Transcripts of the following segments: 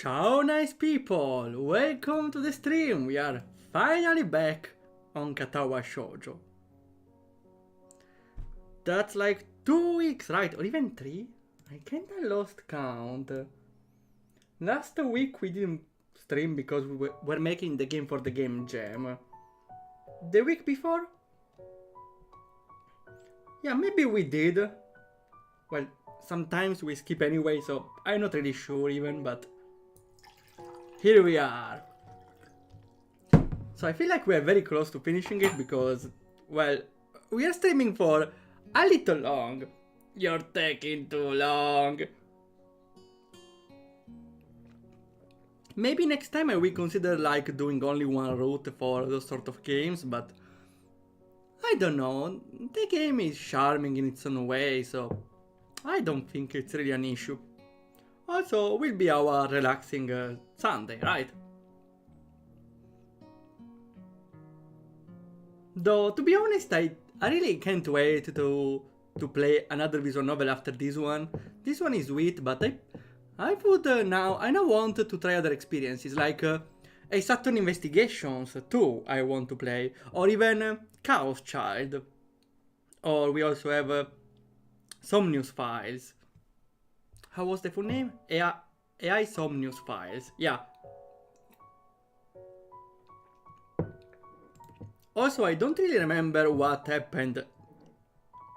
Ciao nice people, welcome to the stream, we are finally back on Katawa Shoujo. That's like 2 weeks, right? Or even 3? I kinda lost count. Last week we didn't stream because we were making the game for the game jam. The week before? Yeah, maybe we did. Well, sometimes we skip anyway, so I'm not really sure even, but here we are. So I feel like we are very close to finishing it because, well, we are streaming for a little long. You're taking too long. Maybe next time I will consider like doing only one route for those sort of games, but I don't know. The game is charming in its own way, so I don't think it's really an issue. Also, will be our relaxing Sunday, right? Though, to be honest, I really can't wait to play another visual novel after this one. This one is sweet, but I now want to try other experiences, like a Saturn Investigations 2 I want to play, or even Chaos Child. Or we also have Somnius Files. How was the full name? AI Somnius Files. Yeah. Also, I don't really remember what happened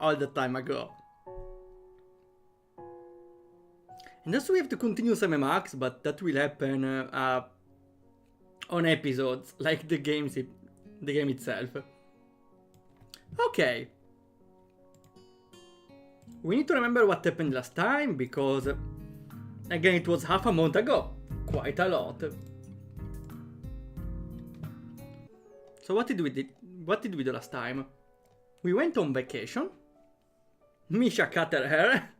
all the time ago. And also we have to continue some MMAX, but that will happen on episodes, like the game itself. Okay. We need to remember what happened last time, because, again, it was half a month ago. Quite a lot. So what did we do last time? We went on vacation. Misha cut her hair.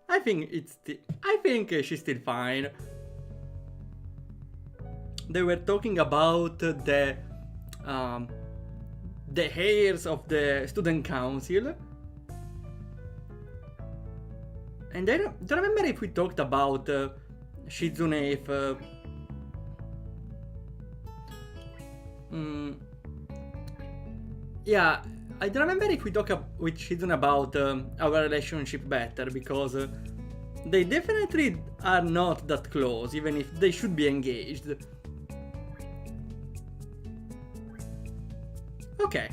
I think she's still fine. They were talking about the hairs of the student council. And I don't remember if we talked about Shizune, if... yeah, I don't remember if we talked with Shizune about our relationship better, because they definitely are not that close, even if they should be engaged. Okay.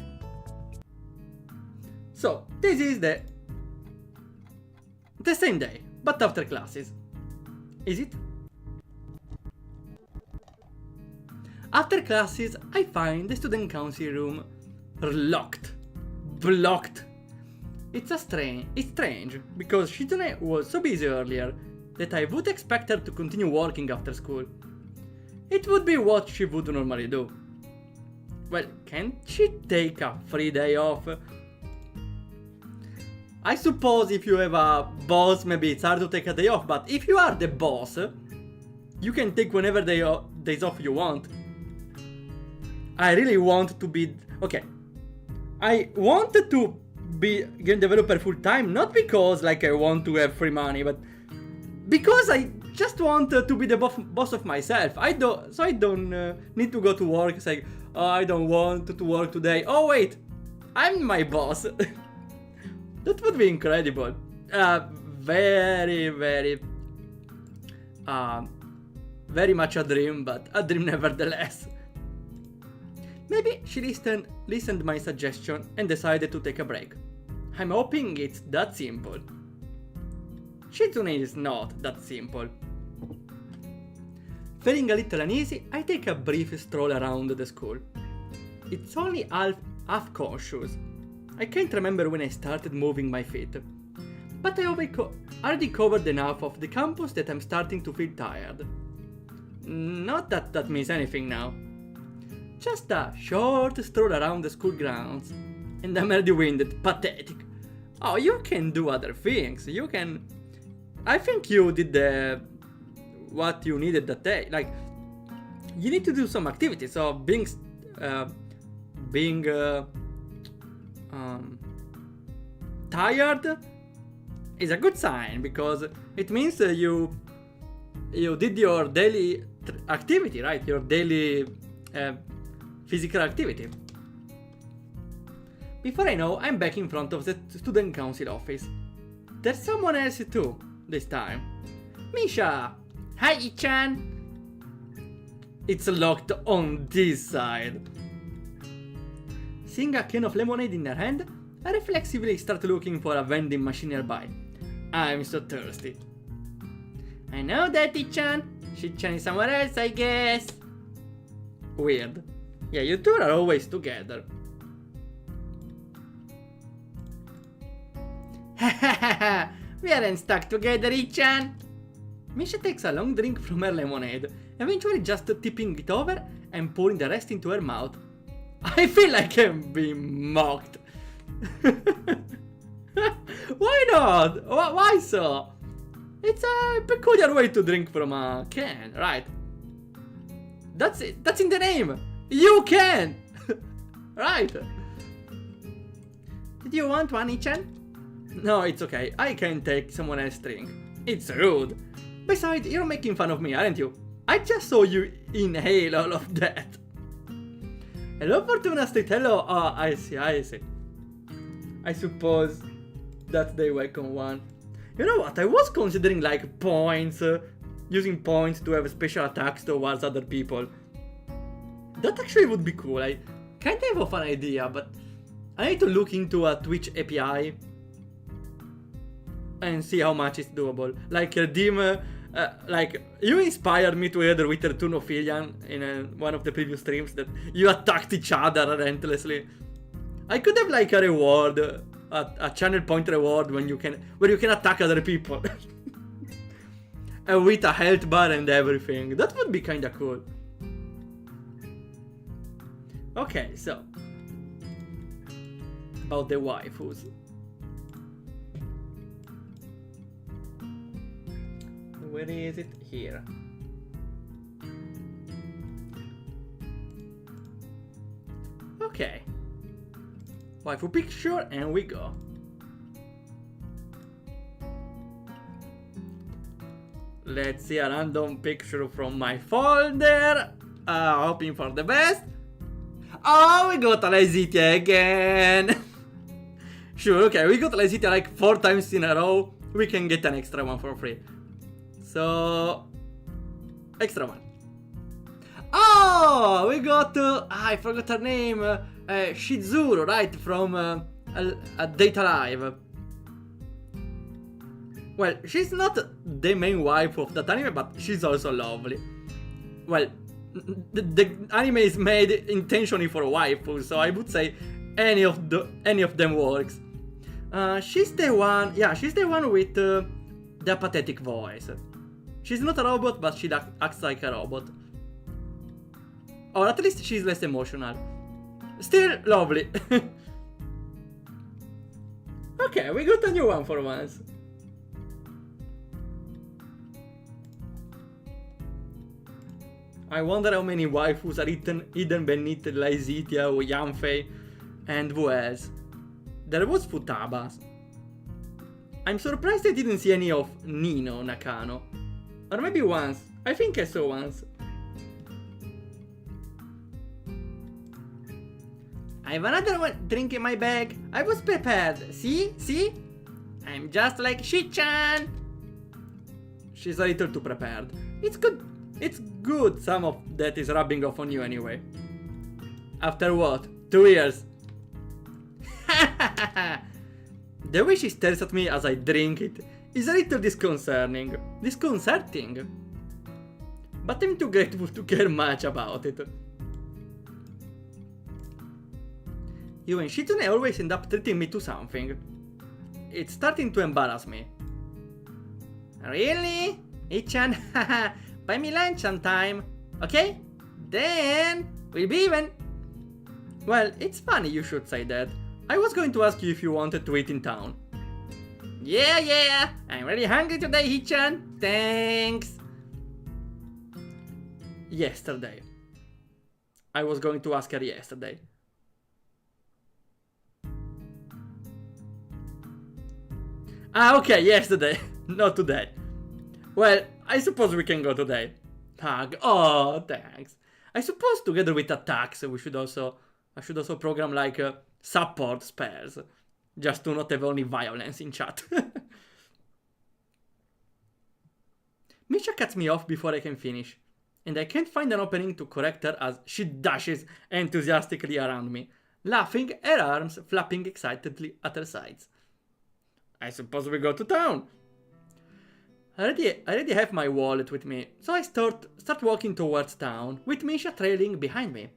So, this is the same day, but after classes. Is it? After classes, I find the student council room locked. Blocked. It's strange, because Shizune was so busy earlier that I would expect her to continue working after school. It would be what she would normally do. Well, can't she take a free day off? I suppose if you have a boss, maybe it's hard to take a day off, but if you are the boss, you can take whenever days off you want. I really want to be... Okay. I wanted to be game developer full time, not because like I want to have free money, but because I just want to be the boss of myself. I don't need to go to work saying, oh, I don't want to work today. Oh wait, I'm my boss. That would be incredible. Very much a dream, but a dream nevertheless. Maybe she listened my suggestion and decided to take a break. I'm hoping it's that simple. Shizune is not that simple. Feeling a little uneasy, I take a brief stroll around the school. It's only half conscious. I can't remember when I started moving my feet. But I already covered enough of the campus that I'm starting to feel tired. Not that that means anything now. Just a short stroll around the school grounds. And I'm already winded. Pathetic. Oh, you can do other things. You can... I think you did what you needed that day. Like, you need to do some activity. So being tired is a good sign, because it means you you did your daily activity, right? Your daily physical activity. Before I know, I'm back in front of the student council office. There's someone else too, this time. Misha! Hi, Ichan! It's locked on this side. Seeing a can of lemonade in her hand, I reflexively start looking for a vending machine nearby. I'm so thirsty. I know that, Ichan. Shichan is somewhere else, I guess. Weird. Yeah, you two are always together. Hahaha, we aren't stuck together, Ichan. Misha takes a long drink from her lemonade, eventually just tipping it over and pouring the rest into her mouth. I feel like I'm being mocked. Why not? Why so? It's a peculiar way to drink from a can, right? That's it. That's in the name. You can. Right. Did you want one, Ichan? No, it's okay. I can take someone else's drink. It's rude. Besides, you're making fun of me, aren't you? I just saw you inhale all of that. Hello, Fortuna Street. Hello. Oh, I see. I suppose that's the welcome one. You know what? I was considering like points, using points to have special attacks towards other people. That actually would be cool. I kind of have an idea, but I need to look into a Twitch API and see how much is doable. Like redeem, like you inspired me to either with Returnophilian in one of the previous streams that you attacked each other relentlessly. I could have like a reward, a channel point reward where you can attack other people. And with a health bar and everything. That would be kinda cool. Okay, so about the waifus. Where is it? Here. Okay. Waifu picture and we go. Let's see a random picture from my folder. Hoping for the best. Oh, we got a Lysitia again. Sure, okay, we got Lysitia like 4 times in a row. We can get an extra one for free. So, extra one. Oh, we got, I forgot her name, Shizune, right, from a Date Alive. Well, she's not the main wife of that anime, but she's also lovely. Well, the anime is made intentionally for waifu, so I would say any of them works. She's the one, yeah, she's the one with the pathetic voice. She's not a robot, but she acts like a robot. Or at least she's less emotional. Still lovely. Okay, we got a new one for once. I wonder how many waifus are hidden beneath Lysitia or Yanfei, and who else? There was Futaba. I'm surprised I didn't see any of Nino Nakano. Or maybe once. I think I saw once. I have another one drink in my bag. I was prepared. See? See? I'm just like Shichan. She's a little too prepared. It's good. It's good some of that is rubbing off on you anyway. After what? 2 years. The way she stares at me as I drink it is a little disconcerting. But I'm too grateful to care much about it. You and Shizune always end up treating me to something. It's starting to embarrass me. Really? Ichan, buy me lunch sometime, okay? Then we'll be even. Well, it's funny you should say that. I was going to ask you if you wanted to eat in town. Yeah, I'm really hungry today, Ichan. Thanks. Yesterday. I was going to ask her yesterday. Ah, okay, yesterday. Not today. Well, I suppose we can go today. Hug. Oh, thanks. I suppose together with attacks, I should also program like support spells, just to not have only violence in chat. Misha cuts me off before I can finish, and I can't find an opening to correct her as she dashes enthusiastically around me, laughing, her arms flapping excitedly at her sides. I suppose we go to town. I already have my wallet with me, so I start walking towards town, with Misha trailing behind me,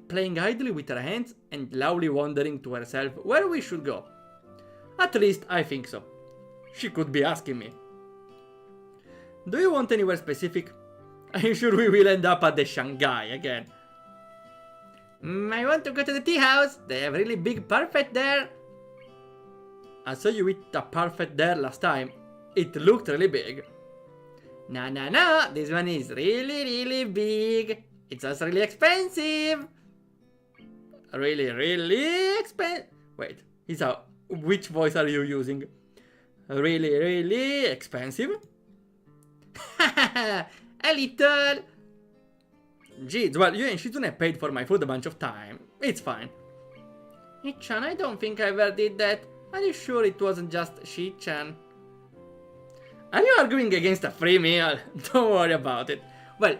playing idly with her hands and loudly wondering to herself where we should go. At least I think so. She could be asking me. Do you want anywhere specific? I'm sure we will end up at the Shanghai again. I want to go to the tea house. They have really big parfait there. I saw you eat a parfait there last time. It looked really big. No, this one is really big. It's also really expensive. Really expensive. Wait, which voice are you using? Really expensive? A little. Jeez, well, you and Shizune paid for my food a bunch of time. It's fine. Ichan, I don't think I ever did that. Are you sure it wasn't just Shi-chan? Are you arguing against a free meal? Don't worry about it. Well,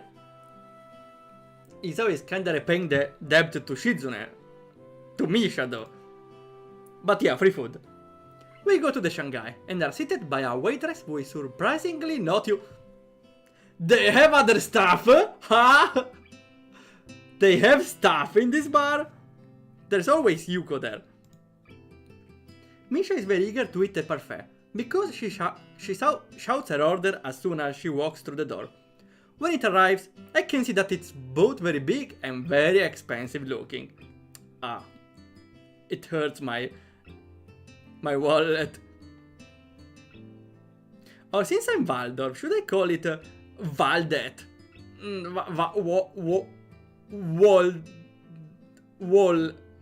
Isao is kinda repaying the debt to Shizune. To Misha, though. But yeah, free food. We go to the Shanghai and are seated by a waitress who is surprisingly not you. They have other stuff? Huh? They have stuff in this bar? There's always Yuko there. Misha is very eager to eat the parfait, because she shouts her order as soon as she walks through the door. When it arrives, I can see that it's both very big and very expensive looking. Ah, it hurts my wallet. Or since I'm Waldorf, should I call it Valdet?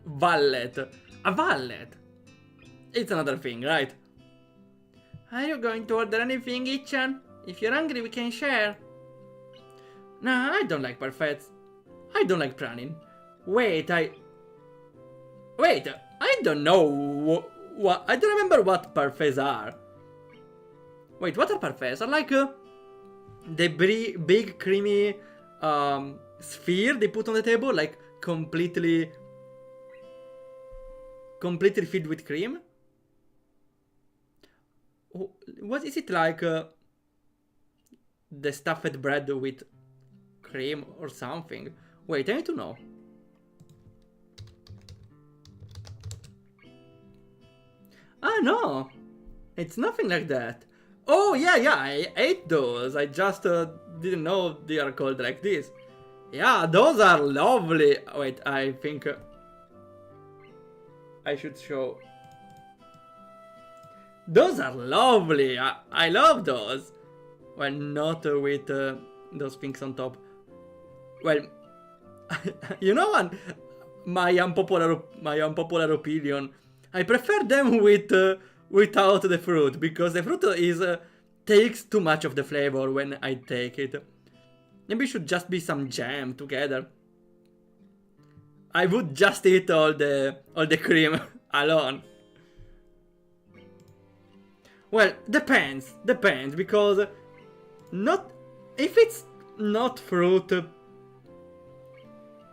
Vallet. A vallet. It's another thing, right? Are you going to order anything, Ichan? If you're hungry, we can share. Nah, I don't like parfaits. I don't like pranin. Wait, I don't know what. I don't remember what parfaits are. Wait, what are parfaits? Are like the big creamy sphere they put on the table, like completely filled with cream? What is it like? The stuffed bread with cream or something? Wait, I need to know. Ah, no! It's nothing like that. Oh, yeah, I ate those. I just didn't know they are called like this. Yeah, those are lovely. Wait, I think I should show. Those are lovely. I love those. Well, not with those things on top. Well, you know what? My unpopular opinion. I prefer them without the fruit, because the fruit takes too much of the flavor when I take it. Maybe it should just be some jam together. I would just eat all the cream alone. Well, depends, because if it's not fruit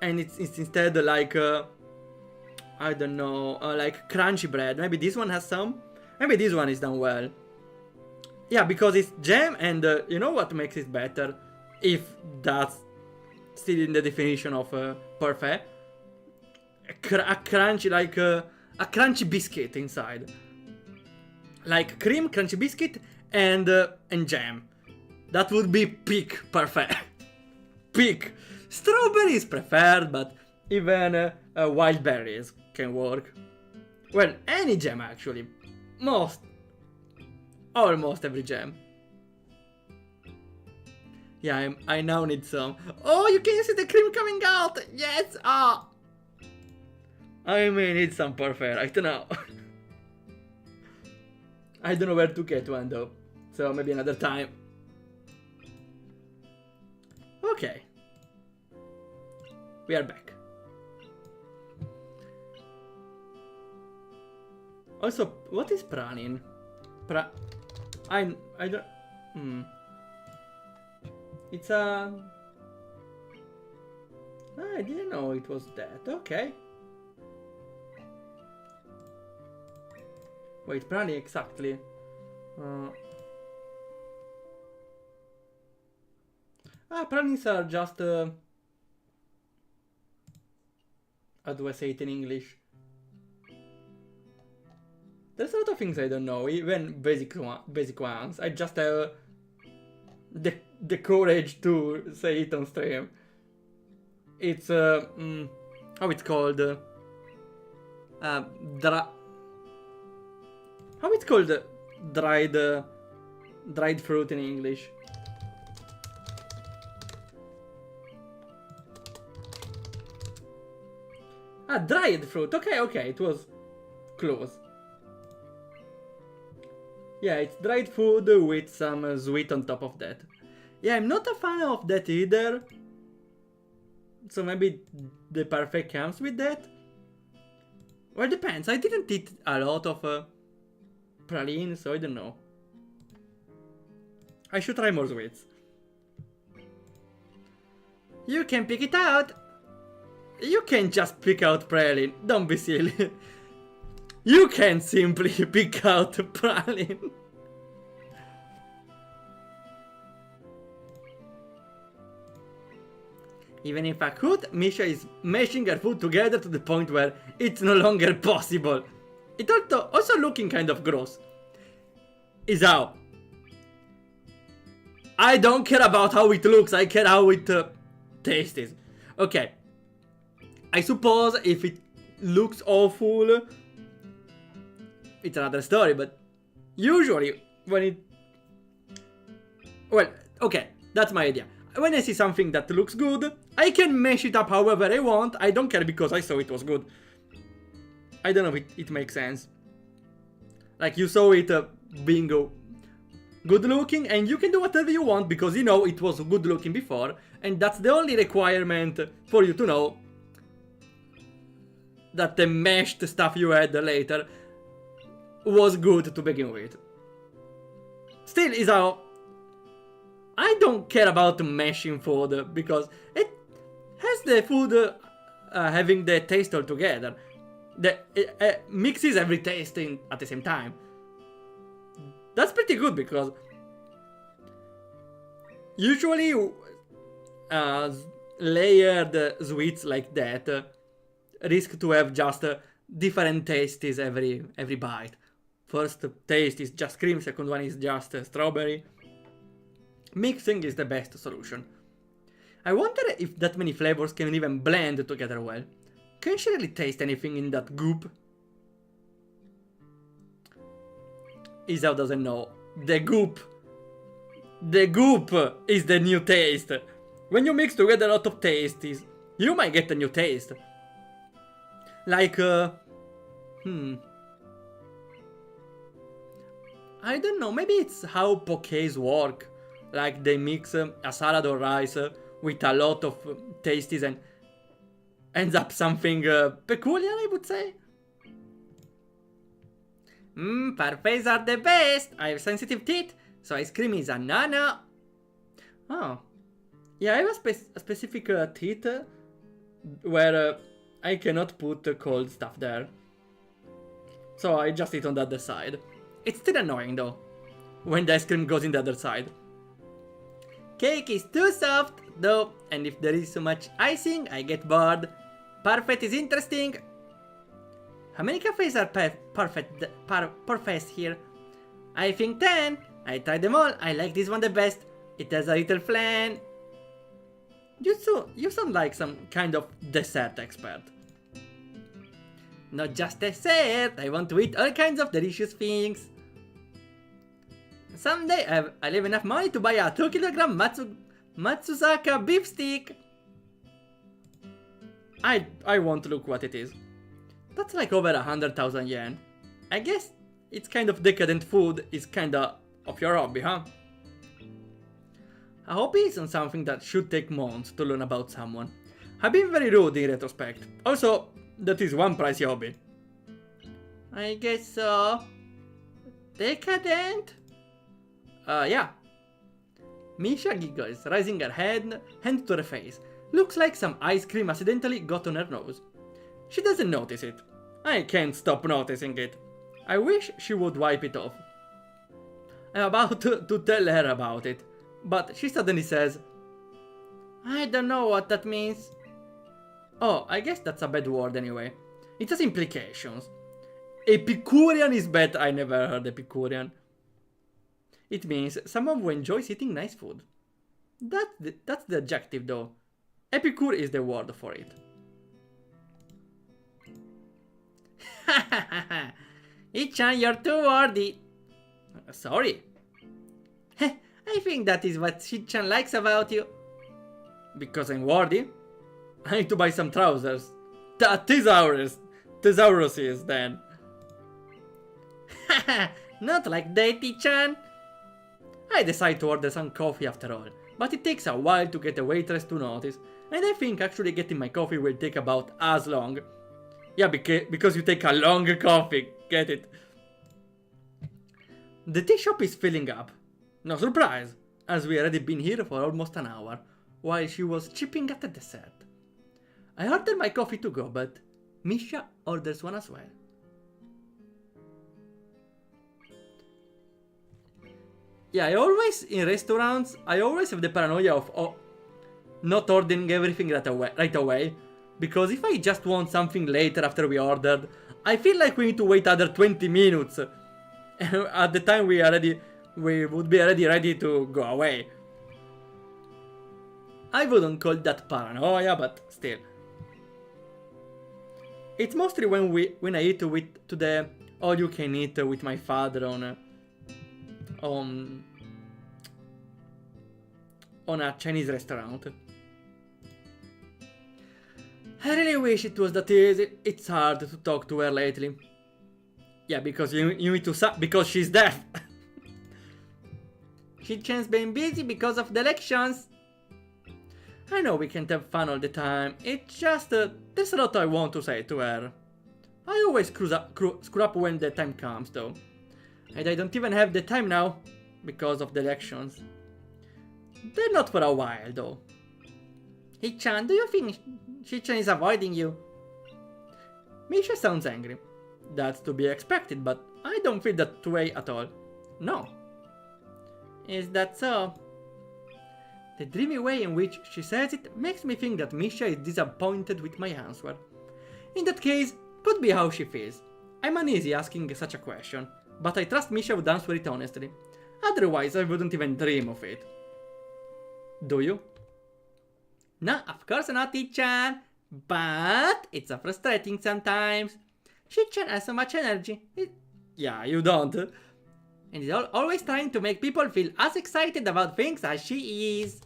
and it's instead like I don't know, like crunchy bread. Maybe this one has some. Maybe this one is done well. Yeah, because it's jam, and you know what makes it better? If that's still in the definition of parfait. A crunchy, like a crunchy biscuit inside. Like cream, crunchy biscuit, and jam. That would be peak parfait. Peak. Strawberry is preferred, but even wild berries can work. Well, any jam actually. Almost every jam. Yeah, I now need some. Oh, you can see the cream coming out! Yes! Ah! I may need some parfait right now. I don't know where to get one though. So maybe another time. Okay. We are back. Also, what is praline? I don't... It's a... I didn't know it was that. Okay. Wait, praline exactly. Pralines are just... how do I say it in English? There's a lot of things I don't know, even basic ones. I just have the courage to say it on stream. It's how it's called? How it's called? Dried fruit in English. Dried fruit. Okay, it was close. Yeah, it's dried food with some sweet on top of that. Yeah, I'm not a fan of that either. So maybe the parfait comes with that? Well, depends. I didn't eat a lot of praline, so I don't know. I should try more sweets. You can pick it out. You can just pick out praline. Don't be silly. You can simply pick out praline. Even if I could, Misha is mashing her food together to the point where it's no longer possible. It's also looking kind of gross. Isao. I don't care about how it looks, I care how it tastes. Okay. I suppose if it looks awful, it's another story, but usually when it... Well, okay, that's my idea. When I see something that looks good, I can mash it up however I want. I don't care because I saw it was good. I don't know if it makes sense. Like, you saw it being good looking, and you can do whatever you want because you know it was good looking before, and that's the only requirement for you to know that the mashed stuff you had later was good to begin with. Still, Isao, I don't care about mashing food because it has the food having the taste all together. It mixes every taste in at the same time. That's pretty good because usually layered sweets like that risk to have just different tastes every bite. First taste is just cream, second one is just strawberry. Mixing is the best solution. I wonder if that many flavors can even blend together well. Can she really taste anything in that goop? Isao doesn't know. The goop. The goop is the new taste. When you mix together a lot of tastes, you might get a new taste. Like, I don't know, maybe it's how pokés work. Like, they mix a salad or rice with a lot of tastes and ends up something peculiar, I would say. Parfaits are the best. I have sensitive teeth, so ice cream is a no-no. Oh. Yeah, I have a specific teeth where I cannot put cold stuff there. So I just eat on the other side. It's still annoying though, when the ice cream goes in the other side. Cake is too soft though, and if there is so much icing, I get bored. Parfait is interesting. How many cafes are parfaits here? I think 10. I tried them all. I like this one the best. It has a little flan. You sound like some kind of dessert expert. Not just dessert. I want to eat all kinds of delicious things. Someday I'll have enough money to buy a 2kg Matsuzaka beef stick. I want to look what it is. That's like over 100,000 yen. I guess it's kind of decadent food is kinda of your hobby, huh? A hobby isn't something that should take months to learn about someone. I've been very rude in retrospect. Also, that is one pricey hobby. I guess so. Decadent? Yeah. Misha giggles, raising her hand to her face. Looks like some ice cream accidentally got on her nose. She doesn't notice it. I can't stop noticing it. I wish she would wipe it off. I'm about to tell her about it, but she suddenly says, I don't know what that means. Oh, I guess that's a bad word anyway. It has implications. Epicurean is bad. I never heard Epicurean. It means someone who enjoys eating nice food. That's the adjective though. Epicure is the word for it. Ichan, you're too wordy. Sorry. I think that is what Shichan likes about you. Because I'm wordy? I need to buy some trousers. Thesauruses then. Not like that, Ichan. I decide to order some coffee after all, but it takes a while to get the waitress to notice, and I think actually getting my coffee will take about as long. Yeah, because you take a long coffee, get it? The tea shop is filling up. No surprise, as we already been here for almost an hour, while she was chipping at the dessert. I ordered my coffee to go, but Misha orders one as well. Yeah, in restaurants, I always have the paranoia of not ordering everything right away. Because if I just want something later after we ordered, I feel like we need to wait another 20 minutes. At the time we would be already ready to go away. I wouldn't call that paranoia, but still. It's mostly when I eat to the all you can eat with my father on a Chinese restaurant. I really wish it was that easy. It's hard to talk to her lately. Yeah, because you need to because she's deaf. Shichan's been busy because of the elections. I know we can't have fun all the time. It's just there's a lot I want to say to her. I always screw up when the time comes though. And I don't even have the time now, because of the elections. They're not for a while though. Hichan, do you think Shichan is avoiding you? Misha sounds angry. That's to be expected, but I don't feel that way at all. No. Is that so? The dreamy way in which she says it makes me think that Misha is disappointed with my answer. In that case, could be how she feels. I'm uneasy asking such a question, but I trust Misha would answer it honestly. Otherwise, I wouldn't even dream of it. Do you? No, of course not, Ichan. But it's a frustrating sometimes. Shichan has so much energy. Yeah, you don't. And is always trying to make people feel as excited about things as she is.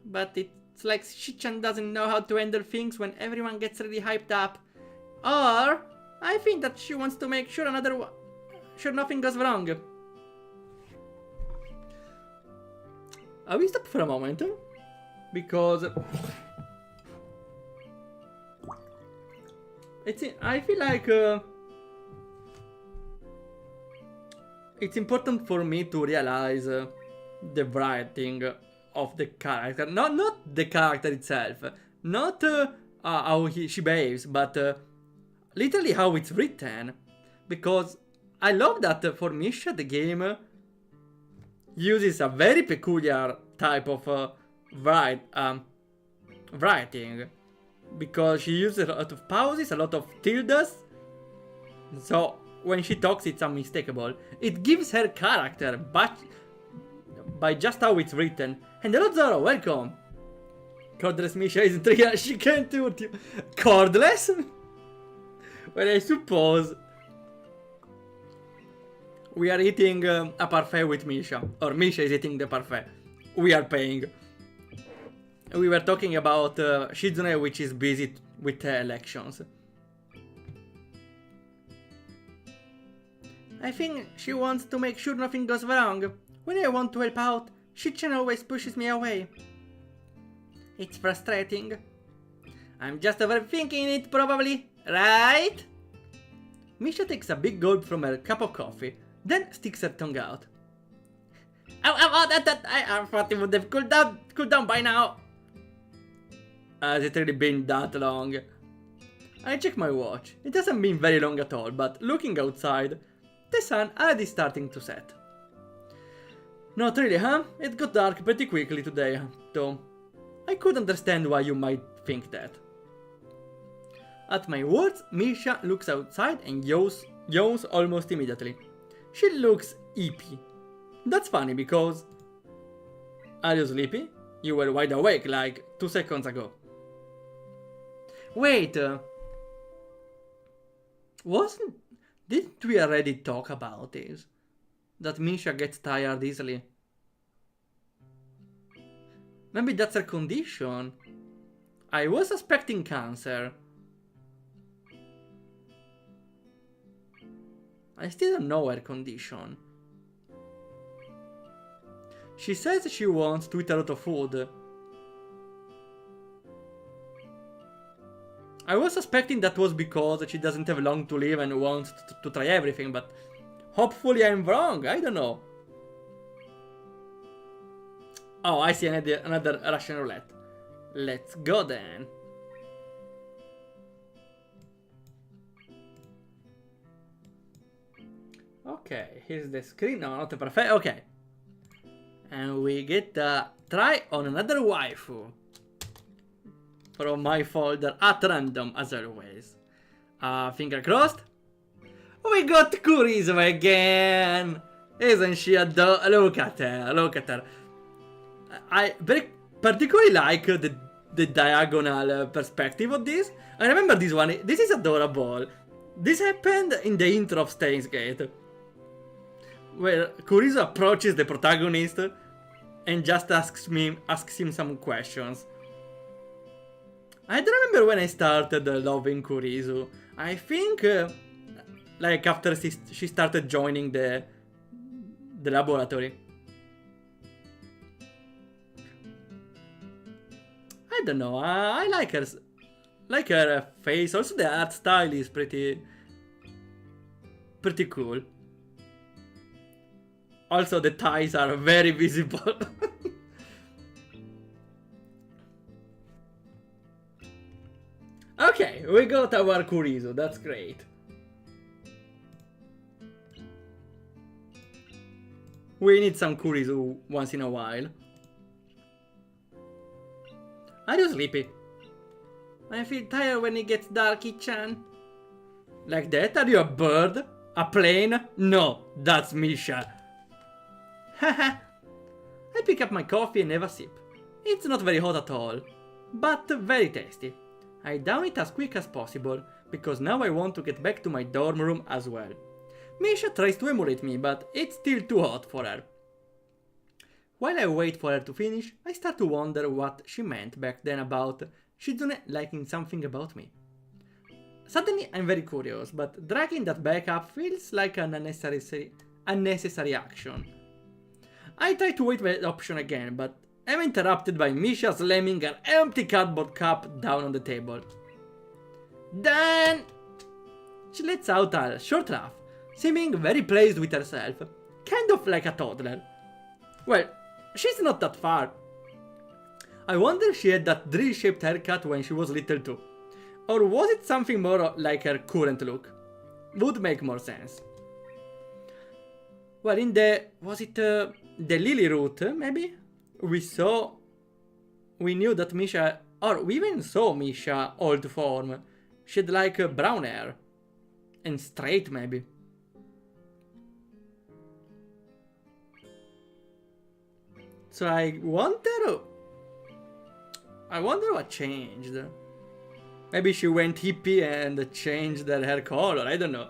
But it's like Shichan doesn't know how to handle things when everyone gets really hyped up. Or I think that she wants to make sure nothing goes wrong. I will stop for a moment because I feel like it's important for me to realize the writing of the character, not the character itself, not how she behaves, but literally how it's written. Because I love that for Misha the game uses a very peculiar type of writing, because she uses a lot of pauses, a lot of tildes, so when she talks it's unmistakable. It gives her character, but by just how it's written. And hello Zoro, welcome! Cordless Misha isn't real, she can't hurt you. Cordless? Well, I suppose we are eating a parfait with Misha, or Misha is eating the parfait. We are paying. We were talking about Shizune, which is busy with elections. I think she wants to make sure nothing goes wrong. When I want to help out, Shichen always pushes me away. It's frustrating. I'm just overthinking it probably, right? Misha takes a big gulp from her cup of coffee, then sticks her tongue out. I thought it would have cooled down by now. Has it really been that long? I check my watch. It hasn't been very long at all, but looking outside, the sun already starting to set. Not really, huh? It got dark pretty quickly today, though. I could understand why you might think that. At my words, Misha looks outside and yawns almost immediately. She looks eepy. That's funny because... Are you sleepy? You were wide awake like 2 seconds ago. Wait... Didn't we already talk about this? That Misha gets tired easily. Maybe that's her condition. I was suspecting cancer. I still don't know her condition. She says she wants to eat a lot of food. I was suspecting that was because she doesn't have long to live and wants to try everything, but hopefully I'm wrong, I don't know. Oh, I see another Russian roulette. Let's go then. Okay, here's the screen. No, not perfect. Okay. And we get a try on another waifu. From my folder at random, as always. Finger crossed. We got Kurizo again! Isn't she adorable? Look at her, look at her. I particularly like the diagonal perspective of this. I remember this one. This is adorable. This happened in the intro of Steins Gate, where Kurizo approaches the protagonist and just asks him some questions. I don't remember when I started loving Kurizo. I think like after she started joining the laboratory. I don't know. I like her face. Also, the art style is pretty cool. Also, the ties are very visible. Okay, we got our Kurizo. That's great. We need some Kurizo once in a while. Are you sleepy? I feel tired when it gets dark, Chan. Like that? Are you a bird? A plane? No, that's Misha. Haha. I pick up my coffee and have a sip. It's not very hot at all, but very tasty. I down it as quick as possible, because now I want to get back to my dorm room as well. Misha tries to emulate me, but it's still too hot for her. While I wait for her to finish, I start to wonder what she meant back then about Shizune liking something about me. Suddenly I'm very curious, but dragging that back up feels like an unnecessary action. I try to wait for the option again, but I'm interrupted by Misha slamming her empty cardboard cup down on the table. Then she lets out a short laugh, seeming very pleased with herself, kind of like a toddler. Well, she's not that far. I wonder if she had that drill-shaped haircut when she was little too. Or was it something more like her current look? Would make more sense. Well, was it the Lily route, maybe? We knew that Misha, or we even saw Misha old form. She had like brown hair. And straight, maybe. So I wonder what changed. Maybe she went hippie and changed her hair color, I don't know.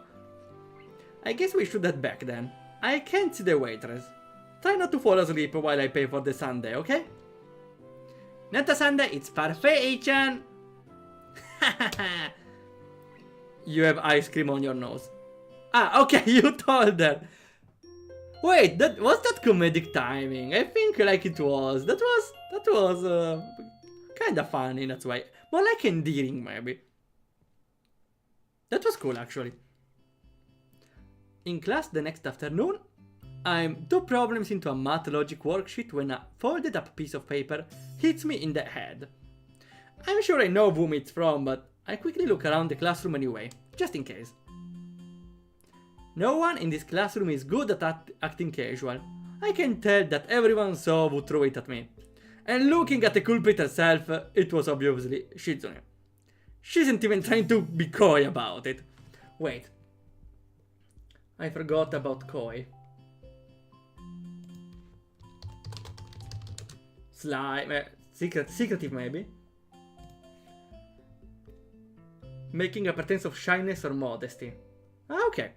I guess we should head back then. I can't see the waitress. Try not to fall asleep while I pay for the sundae, okay? Not a sundae, it's parfait, Chan! You have ice cream on your nose. Ah, okay, you told her. Wait, was that comedic timing? I think like it was. That was kind of funny, that's why. More like endearing, maybe. That was cool, actually. In class the next afternoon, I'm 2 problems into a math logic worksheet when a folded up piece of paper hits me in the head. I'm sure I know whom it's from, but I quickly look around the classroom anyway, just in case. No one in this classroom is good at acting casual. I can tell that everyone saw who threw it at me. And looking at the culprit herself, it was obviously Shizune. She isn't even trying to be coy about it. Wait. I forgot about coy. Slime, secretive maybe? Making a pretense of shyness or modesty. Ah, okay.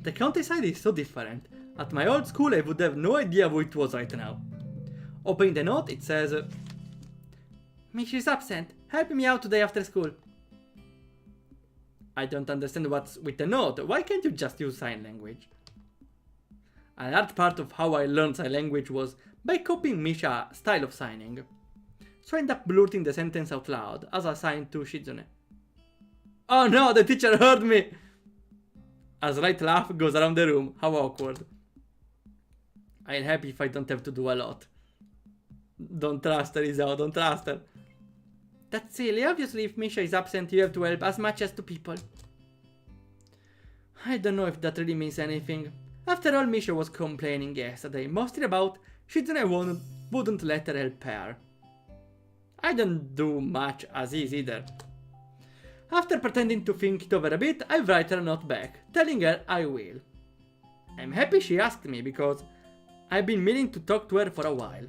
The countryside is so different. At my old school I would have no idea who it was right now. Opening the note, it says, Mish is absent. Help me out today after school. I don't understand what's with the note. Why can't you just use sign language? A large part of how I learned sign language was by copying Misha's style of signing. So I end up blurting the sentence out loud as a sign to Shizune. Oh no, the teacher heard me! A slight laugh goes around the room. How awkward. I'm happy if I don't have to do a lot. Don't trust her, Isao, don't trust her. That's silly. Obviously, if Misha is absent, you have to help as much as 2 people. I don't know if that really means anything. After all, Misha was complaining yesterday, mostly about Shizune wouldn't let her help her. I don't do much as is either. After pretending to think it over a bit, I write her a note back, telling her I will. I'm happy she asked me because I've been meaning to talk to her for a while.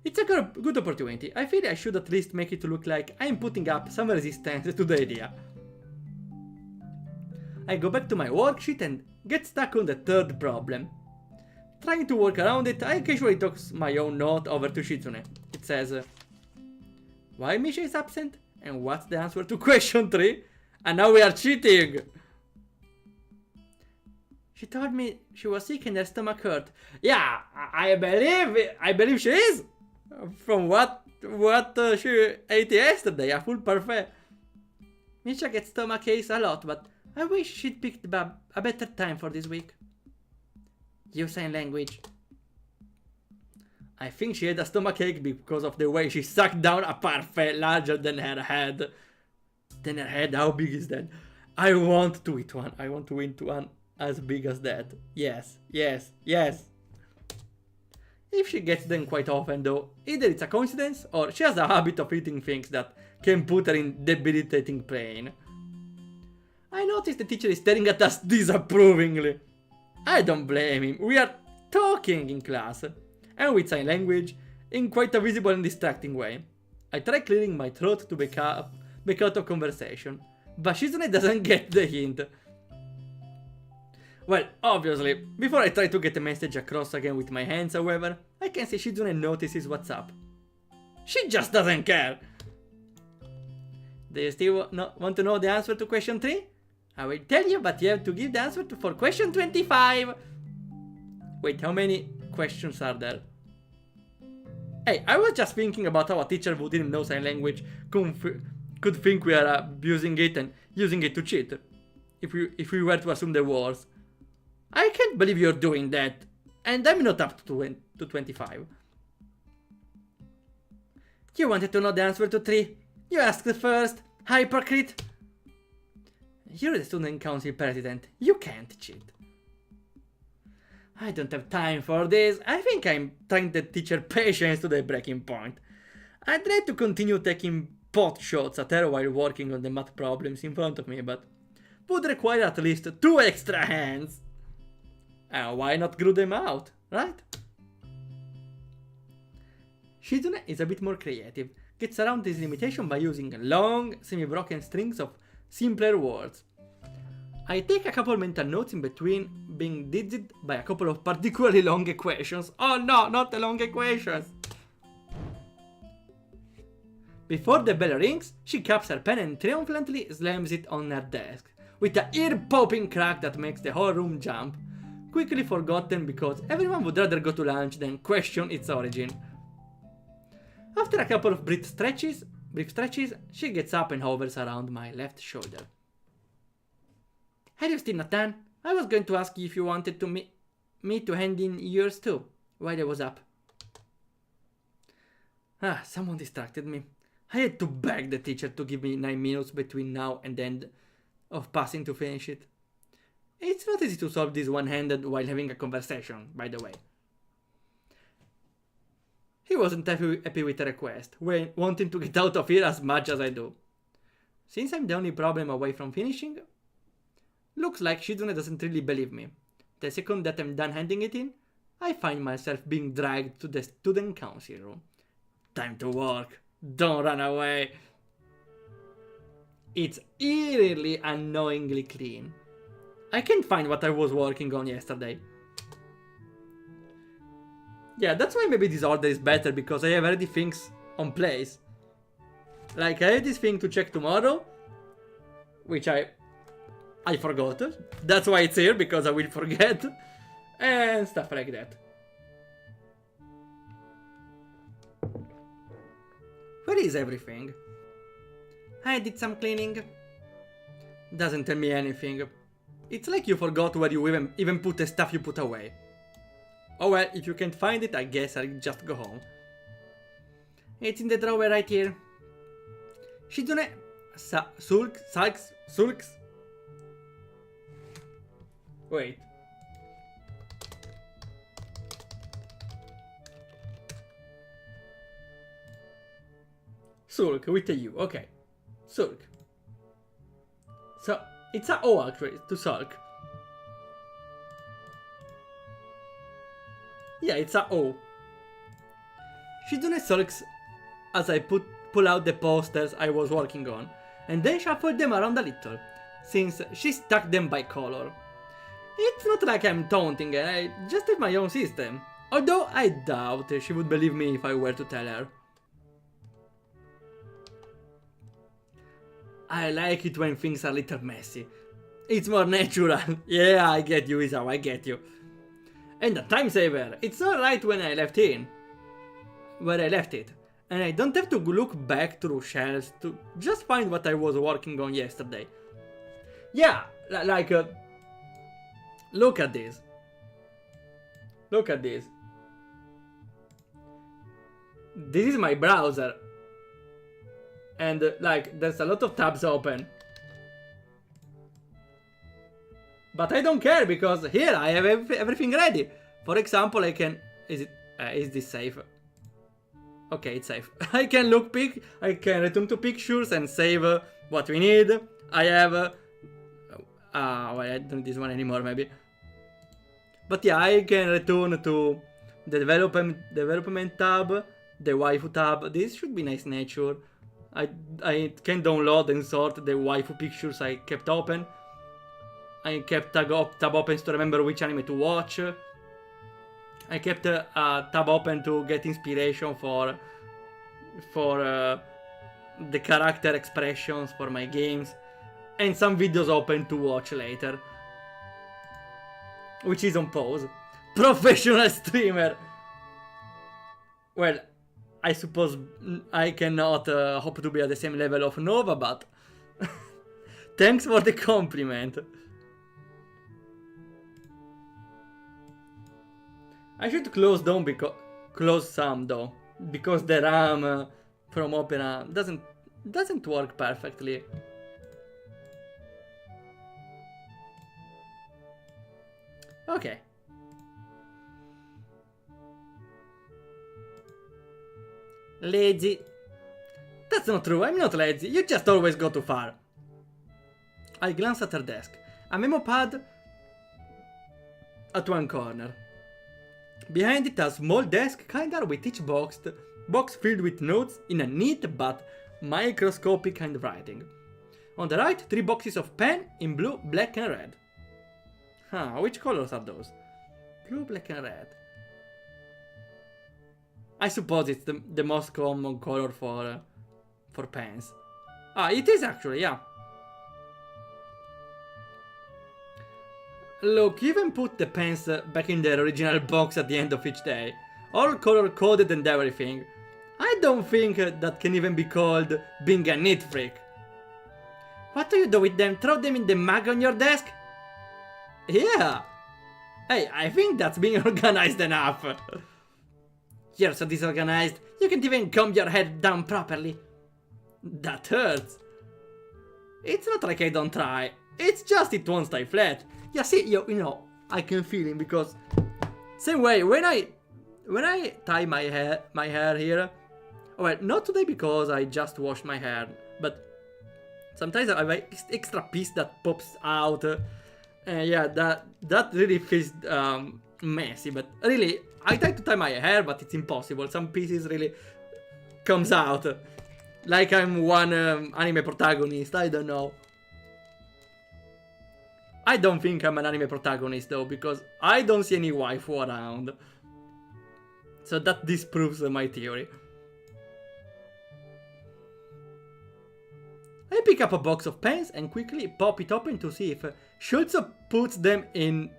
It's a good opportunity. I feel I should at least make it look like I'm putting up some resistance to the idea. I go back to my worksheet and get stuck on the 3rd problem. Trying to work around it, I casually toss my own note over to Shizune. It says, why Misha is absent? And what's the answer to question 3? And now we are cheating! She told me she was sick and her stomach hurt. Yeah, I believe she is! From what she ate yesterday, a full parfait. Misha gets stomach aches a lot, but I wish she'd picked a better time for this week. Use sign language. I think she had a stomachache because of the way she sucked down a parfait larger than her head. How big is that? I want to eat one. I want to eat one as big as that. Yes, yes, yes. If she gets them quite often though, either it's a coincidence or she has a habit of eating things that can put her in debilitating pain. I notice the teacher is staring at us disapprovingly. I don't blame him. We are talking in class. And with sign language, in quite a visible and distracting way. I try clearing my throat to back out of conversation, but Shizune doesn't get the hint. Well, obviously, before I try to get the message across again with my hands, however, I can see Shizune notices what's up. She just doesn't care! Do you still want to know the answer to question 3? I will tell you, but you have to give the answer for question 25! Wait, how many questions are there? Hey, I was just thinking about how a teacher who didn't know sign language could think we are abusing it and using it to cheat. If we were to assume the worst. I can't believe you're doing that. And I'm not up to 25. You wanted to know the answer to 3. You asked first. Hypocrite. You're the student council president. You can't cheat. I don't have time for this. I think I'm trying to teach her patience to the breaking point. I'd like to continue taking pot shots at her while working on the math problems in front of me, but would require at least 2 extra hands. Why not glue them out, right? Shizune is a bit more creative, gets around this limitation by using long, semi-broken strings of simpler words. I take a couple mental notes in between, being dizzied by a couple of particularly long equations. Oh no, not the long equations! Before the bell rings, she cups her pen and triumphantly slams it on her desk, with a ear-popping crack that makes the whole room jump. Quickly forgotten because everyone would rather go to lunch than question its origin. After a couple of brief stretches, she gets up and hovers around my left shoulder. Have you still not done? I was going to ask you if you wanted me to hand in yours too, while I was up. Someone distracted me. I had to beg the teacher to give me 9 minutes between now and the end of passing to finish it. It's not easy to solve this one-handed while having a conversation, by the way. He wasn't happy with the request, wanting to get out of here as much as I do. Since I'm the only problem away from finishing, looks like Shizune doesn't really believe me. The second that I'm done handing it in, I find myself being dragged to the student council room. Time to work. Don't run away. It's eerily annoyingly clean. I can't find what I was working on yesterday. Yeah, that's why maybe this order is better, because I have already things on place. Like, I have this thing to check tomorrow, which I forgot. That's why it's here, because I will forget. And stuff like that. Where is everything? I did some cleaning. Doesn't tell me anything. It's like you forgot where you even put the stuff you put away. Oh well, if you can't find it, I guess I'll just go home. It's in the drawer right here. Shizune sulks. Wait. Sulk with a U, okay. Sulk. So, it's a O actually, to sulk. Yeah, it's a O. Shizune sulks as I pull out the posters I was working on, and then shuffle them around a little, since she stuck them by color. It's not like I'm taunting her, I just have my own system. Although I doubt she would believe me if I were to tell her. I like it when things are a little messy. It's more natural. Yeah, I get you, Isao, I get you. And a time saver. It's alright when I left it. And I don't have to look back through shelves to just find what I was working on yesterday. Yeah, like, look at this. Look at this. This is my browser. And like, there's a lot of tabs open. But I don't care, because here I have everything ready. For example, I can... is this safe? Okay, it's safe. I can return to pictures and save what we need. I have... well, I don't need this one anymore, maybe. But yeah, I can return to the development tab, the waifu tab. This should be nice nature. I can download and sort the waifu pictures I kept open. I kept tab open to remember which anime to watch. I kept a tab open to get inspiration for the character expressions for my games. And some videos open to watch later. Which is on pause. Professional streamer! Well, I suppose I cannot hope to be at the same level of Nova, but thanks for the compliment. I should close some though, because the RAM from Opera doesn't work perfectly. Okay. Lazy. That's not true, I'm not lazy, you just always go too far. I glance at her desk. A memo pad at one corner. Behind it a small desk, kinda with each box filled with notes in a neat but microscopic handwriting. On the right, 3 boxes of pen in blue, black and red. Which colors are those? Blue, black and red. I suppose it's the most common color for for pants. Ah, it is actually, yeah. Look, you even put the pens back in their original box at the end of each day. All color coded and everything. I don't think that can even be called being a neat freak. What do you do with them? Throw them in the mug on your desk? Yeah. Hey, I think that's being organized enough. You're so disorganized, you can't even comb your head down properly. That hurts. It's not like I don't try. It's just it won't stay flat. Yeah, see, you know, I can feel it because same way when I tie my hair here. Well, not today because I just washed my hair, but sometimes I have an extra piece that pops out. Yeah, that really feels messy. But really, I try to tie my hair, but it's impossible. Some pieces really comes out, like I'm one anime protagonist. I don't know. I don't think I'm an anime protagonist though, because I don't see any waifu around. So that disproves my theory. I pick up a box of pens and quickly pop it open to see if Shoujo puts them in,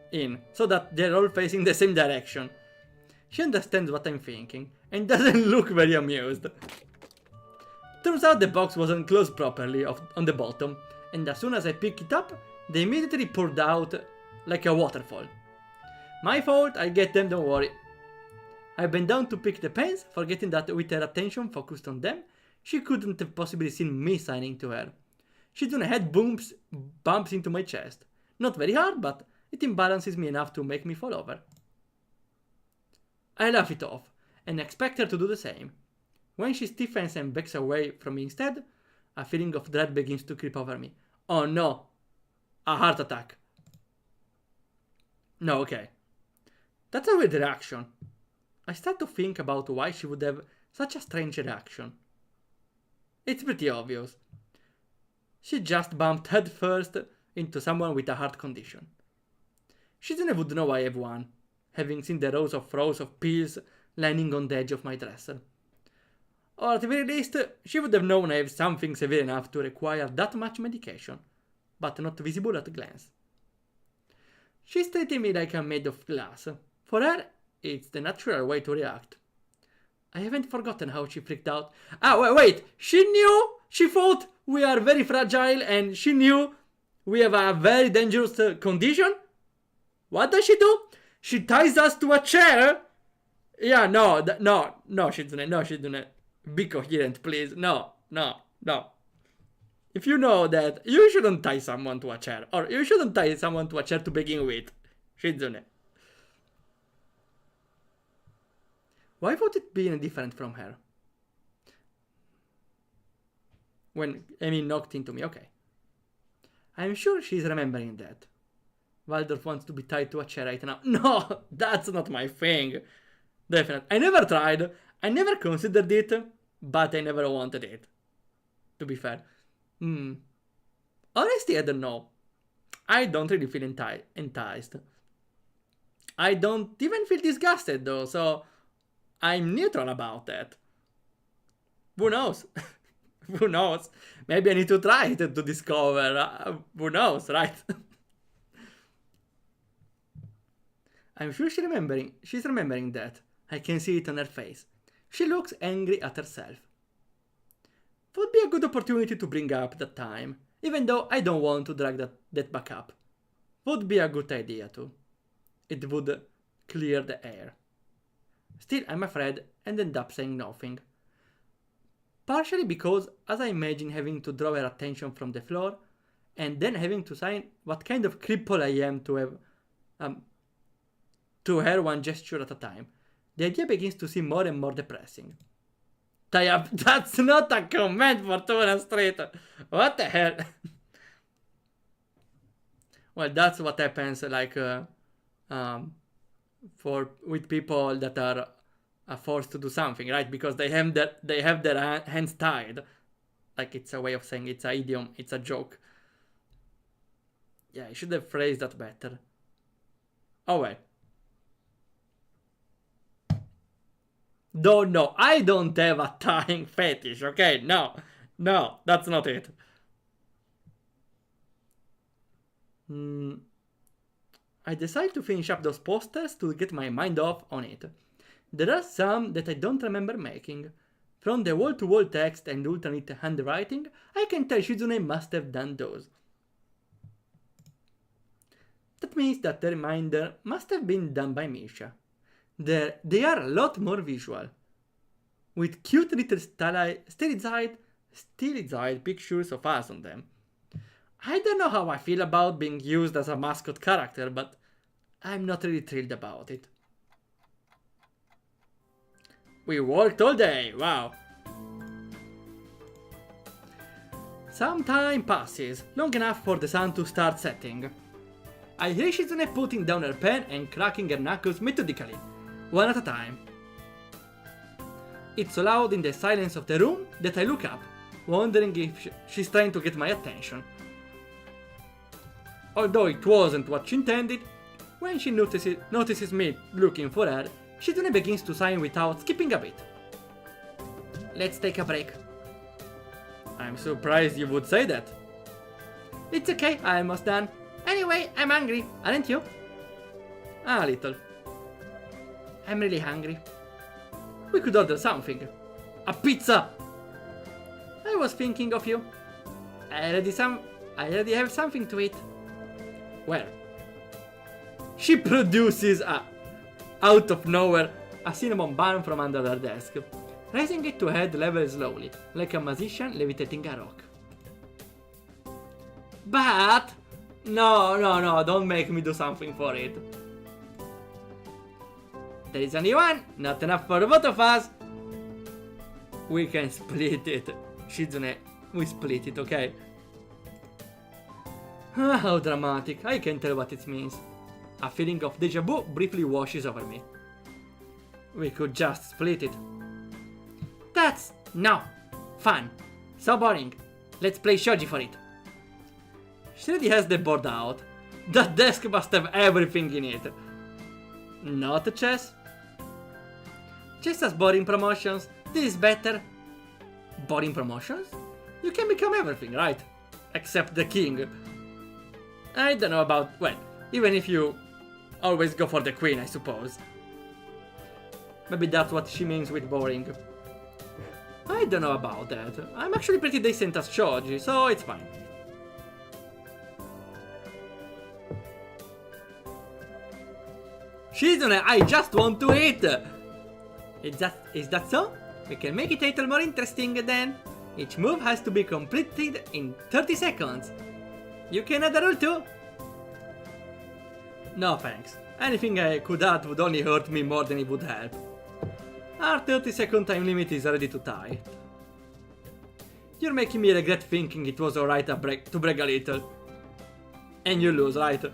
so that they're all facing the same direction. She understands what I'm thinking, and doesn't look very amused. Turns out the box wasn't closed properly on the bottom, and as soon as I pick it up, they immediately poured out like a waterfall. My fault, I get them, don't worry. I bent down to pick the pens, forgetting that with her attention focused on them, she couldn't have possibly seen me signing to her. Shizune's head bumps into my chest. Not very hard, but it imbalances me enough to make me fall over. I laugh it off, and expect her to do the same. When she stiffens and backs away from me instead, a feeling of dread begins to creep over me. Oh no! A heart attack. No, okay. That's a weird reaction. I start to think about why she would have such a strange reaction. It's pretty obvious. She just bumped headfirst into someone with a heart condition. Shizune would know I have one, having seen the rows of pills lying on the edge of my dresser. Or at the very least, she would have known I have something severe enough to require that much medication, but not visible at a glance. She's treating me like I'm made of glass. For her, it's the natural way to react. I haven't forgotten how she freaked out. Ah, wait! She knew! She thought we are very fragile and she knew we have a very dangerous condition? What does she do? She ties us to a chair? Yeah, no, Shizune. Be coherent, please. No. If you know that, you shouldn't tie someone to a chair. Or you shouldn't tie someone to a chair to begin with. Shizune. Why would it be any different from her? When Amy knocked into me, okay. I'm sure she's remembering that. Waldorf wants to be tied to a chair right now. No, that's not my thing. Definitely. I never tried. I never considered it, but I never wanted it. To be fair. Honestly, I don't know. I don't really feel enticed. I don't even feel disgusted though, so I'm neutral about that. Who knows? Who knows? Maybe I need to try it to discover. Who knows, right? I'm sure she's remembering that. I can see it on her face. She looks angry at herself. Would be a good opportunity to bring up that time, even though I don't want to drag that back up. Would be a good idea too. It would clear the air. Still, I'm afraid and end up saying nothing. Partially because, as I imagine having to draw her attention from the floor, and then having to sign what kind of cripple I am to have to her one gesture at a time, the idea begins to seem more and more depressing. Tie up, that's not a comment for Tuna Street. What the hell? Well, that's what happens like with people that are forced to do something, right? Because they have their hands tied. Like it's a way of saying it's an idiom, it's a joke. Yeah, I should have phrased that better. Oh well. No, I don't have a tying fetish, okay? No. No, that's not it. I decided to finish up those posters to get my mind off on it. There are some that I don't remember making. From the wall-to-wall text and ultra neat handwriting, I can tell Shizune must have done those. That means that the reminder must have been done by Misha. They are a lot more visual, with cute little stylized pictures of us on them. I don't know how I feel about being used as a mascot character, but I'm not really thrilled about it. We worked all day, wow. Some time passes, long enough for the sun to start setting. I hear Shizune putting down her pen and cracking her knuckles methodically, one at a time. It's so loud in the silence of the room that I look up, wondering if she's trying to get my attention. Although it wasn't what she intended, when she notices me looking for her, Shizune begins to sign without skipping a beat. Let's take a break. I'm surprised you would say that. It's okay, I'm almost done. Anyway, I'm hungry, aren't you? A little. I'm really hungry. We could order something. A pizza! I was thinking of you. I already have something to eat. Where? She produces out of nowhere a cinnamon bun from under her desk, raising it to head level slowly, like a magician levitating a rock. But no, don't make me do something for it. There is only one, not enough for both of us. We can split it. Shizune, we split it, okay? How dramatic, I can't tell what it means. A feeling of deja vu briefly washes over me. We could just split it. No, fun. So boring. Let's play shogi for it. She already has the board out. That desk must have everything in it. Not chess? Chess has boring promotions. This is better. Boring promotions? You can become everything, right? Except the king. I don't know about, well, even if you always go for the queen, I suppose. Maybe that's what she means with boring. I don't know about that. I'm actually pretty decent at shogi, so it's fine. Shizune, I just want to eat! Is that so? We can make it a little more interesting then. Each move has to be completed in 30 seconds. You can add a rule too? No thanks. Anything I could add would only hurt me more than it would help. Our 30-second time limit is already too tight. You're making me regret thinking it was alright to brag a little. And you lose, right?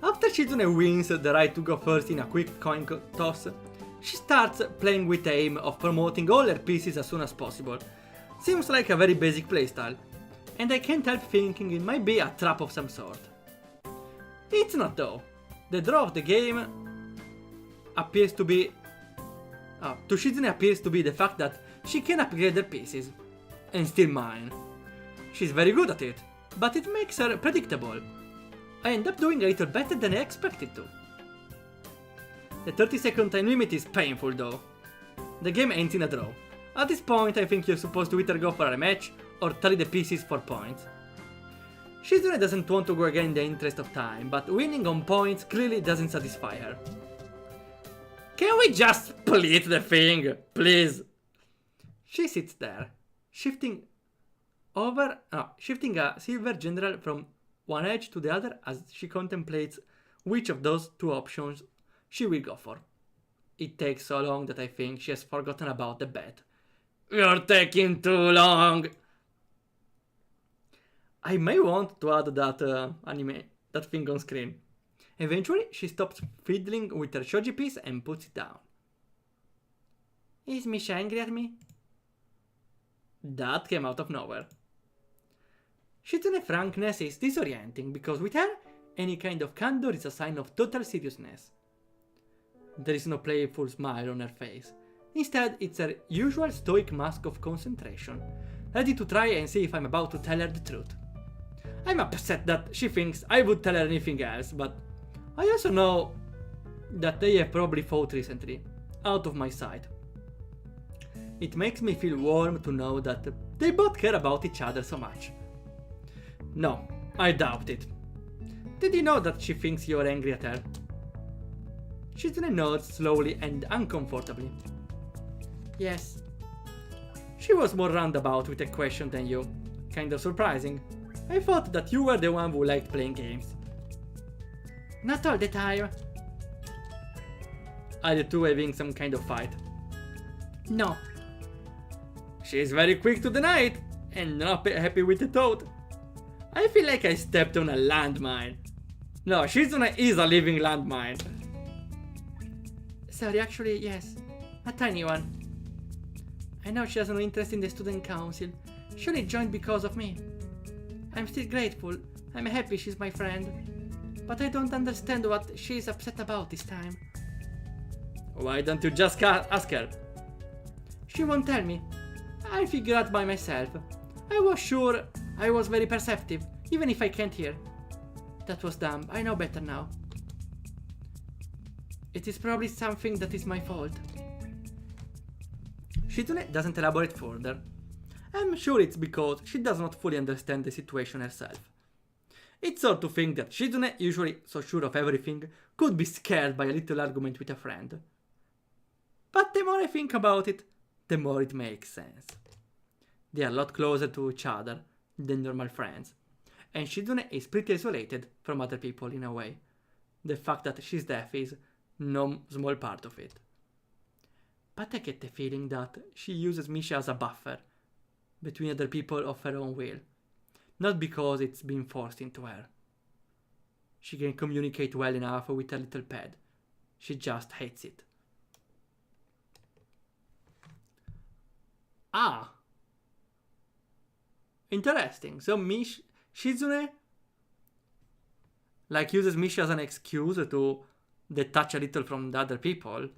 After Shizune wins the right to go first in a quick coin toss, she starts playing with the aim of promoting all her pieces as soon as possible. Seems like a very basic playstyle, and I can't help thinking it might be a trap of some sort. It's not though. The draw of the game appears to be... to Shizune appears to be the fact that she can upgrade her pieces, and steal mine. She's very good at it, but it makes her predictable. I end up doing a little better than I expected to. The 30-second time limit is painful though. The game ends in a draw. At this point I think you're supposed to either go for a rematch or tally the pieces for points. Shizune doesn't want to go again in the interest of time, but winning on points clearly doesn't satisfy her. Can we just split the thing, please? She sits there, shifting a silver general from one edge to the other as she contemplates which of those two options she will go for. It takes so long that I think she has forgotten about the bet. You're taking too long! I may want to add that thing on screen. Eventually, she stops fiddling with her shogi piece and puts it down. Is Misha angry at me? That came out of nowhere. Shizune's frankness is disorienting because with her, any kind of candor is a sign of total seriousness. There is no playful smile on her face, Instead, it's her usual stoic mask of concentration, ready to try and see if I'm about to tell her the truth. I'm upset that she thinks I would tell her anything else, but I also know that they have probably fought recently, out of my sight. It makes me feel warm to know that they both care about each other so much. No, I doubt it. Did you know that she thinks you're angry at her? Shizune nods slowly and uncomfortably. Yes. She was more roundabout with the question than you. Kind of surprising. I thought that you were the one who liked playing games. Not all the time. Are you two having some kind of fight? No. She's very quick to deny it, and not happy with the thought. I feel like I stepped on a landmine. No, Shizune is a living landmine. Sorry, actually, yes. A tiny one. I know she has no interest in the student council. She only joined because of me. I'm still grateful. I'm happy she's my friend. But I don't understand what she's upset about this time. Why don't you just ask her? She won't tell me. I'll figure out by myself. I was sure I was very perceptive, even if I can't hear. That was dumb. I know better now. It is probably something that is my fault. Shizune doesn't elaborate further. I'm sure it's because she does not fully understand the situation herself. It's odd to think that Shizune, usually so sure of everything, could be scared by a little argument with a friend. But the more I think about it, the more it makes sense. They are a lot closer to each other than normal friends, and Shizune is pretty isolated from other people in a way. The fact that she's deaf is no small part of it. But I get the feeling that she uses Misha as a buffer between other people of her own will, not because it's been forced into her. She can communicate well enough with her little pet. She just hates it. Ah. Interesting. So Shizune uses Misha as an excuse to detach a little from the other people.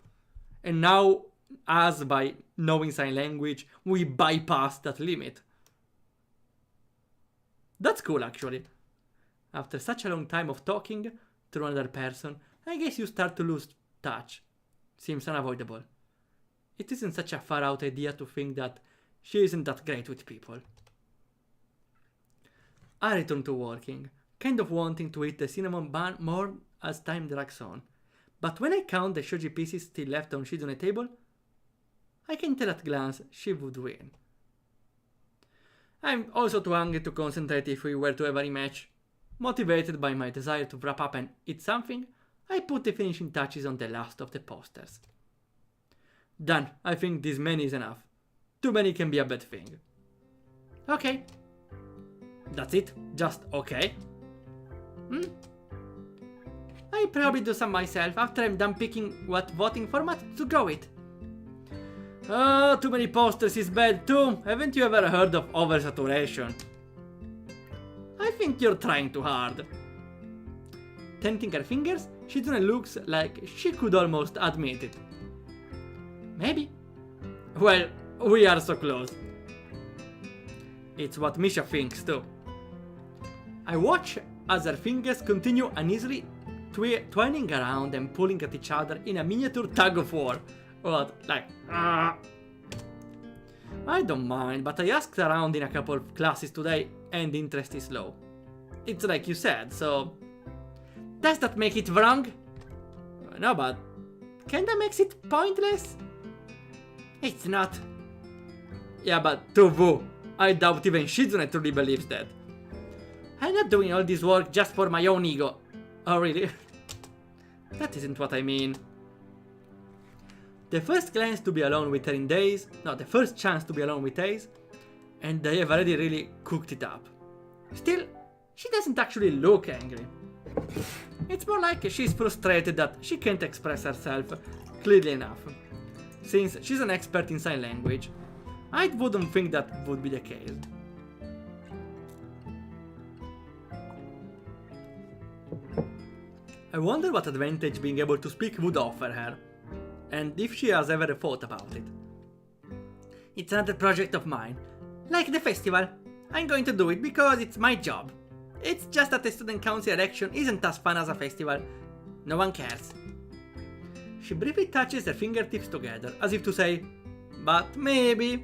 And now, us by knowing sign language, we bypass that limit. That's cool, actually. After such a long time of talking to another person, I guess you start to lose touch. Seems unavoidable. It isn't such a far out idea to think that she isn't that great with people. I return to working, kind of wanting to eat the cinnamon bun more as time drags on. But when I count the shoji pieces still left on Shizune's table, I can tell at a glance she would win. I'm also too hungry to concentrate if we were to have a rematch. Motivated by my desire to wrap up and eat something, I put the finishing touches on the last of the posters. Done. I think this many is enough. Too many can be a bad thing. Okay. That's it? Just okay? I'll probably do some myself after I'm done picking what voting format to go with. Oh, too many posters is bad too. Haven't you ever heard of oversaturation? I think you're trying too hard. Tenting her fingers, Shizune looks like she could almost admit it. Maybe. Well, we are so close. It's what Misha thinks too. I watch as her fingers continue uneasily twining around and pulling at each other in a miniature tug of war. What, like, I don't mind, but I asked around in a couple of classes today and interest is low. It's like you said, so... Does that make it wrong? No, but... Kinda makes it pointless? It's not. Yeah, but to woo. I doubt even Shizune truly believes that. I'm not doing all this work just for my own ego. Oh, really? That isn't what I mean. The first chance to be alone with her in days, and they have already really cooked it up. Still, she doesn't actually look angry. It's more like she's frustrated that she can't express herself clearly enough. Since she's an expert in sign language, I wouldn't think that would be the case. I wonder what advantage being able to speak would offer her. and if she has ever thought about it. It's another project of mine. Like the festival. I'm going to do it because it's my job. It's just that the student council election isn't as fun as a festival. No one cares. She briefly touches her fingertips together, as if to say, but maybe.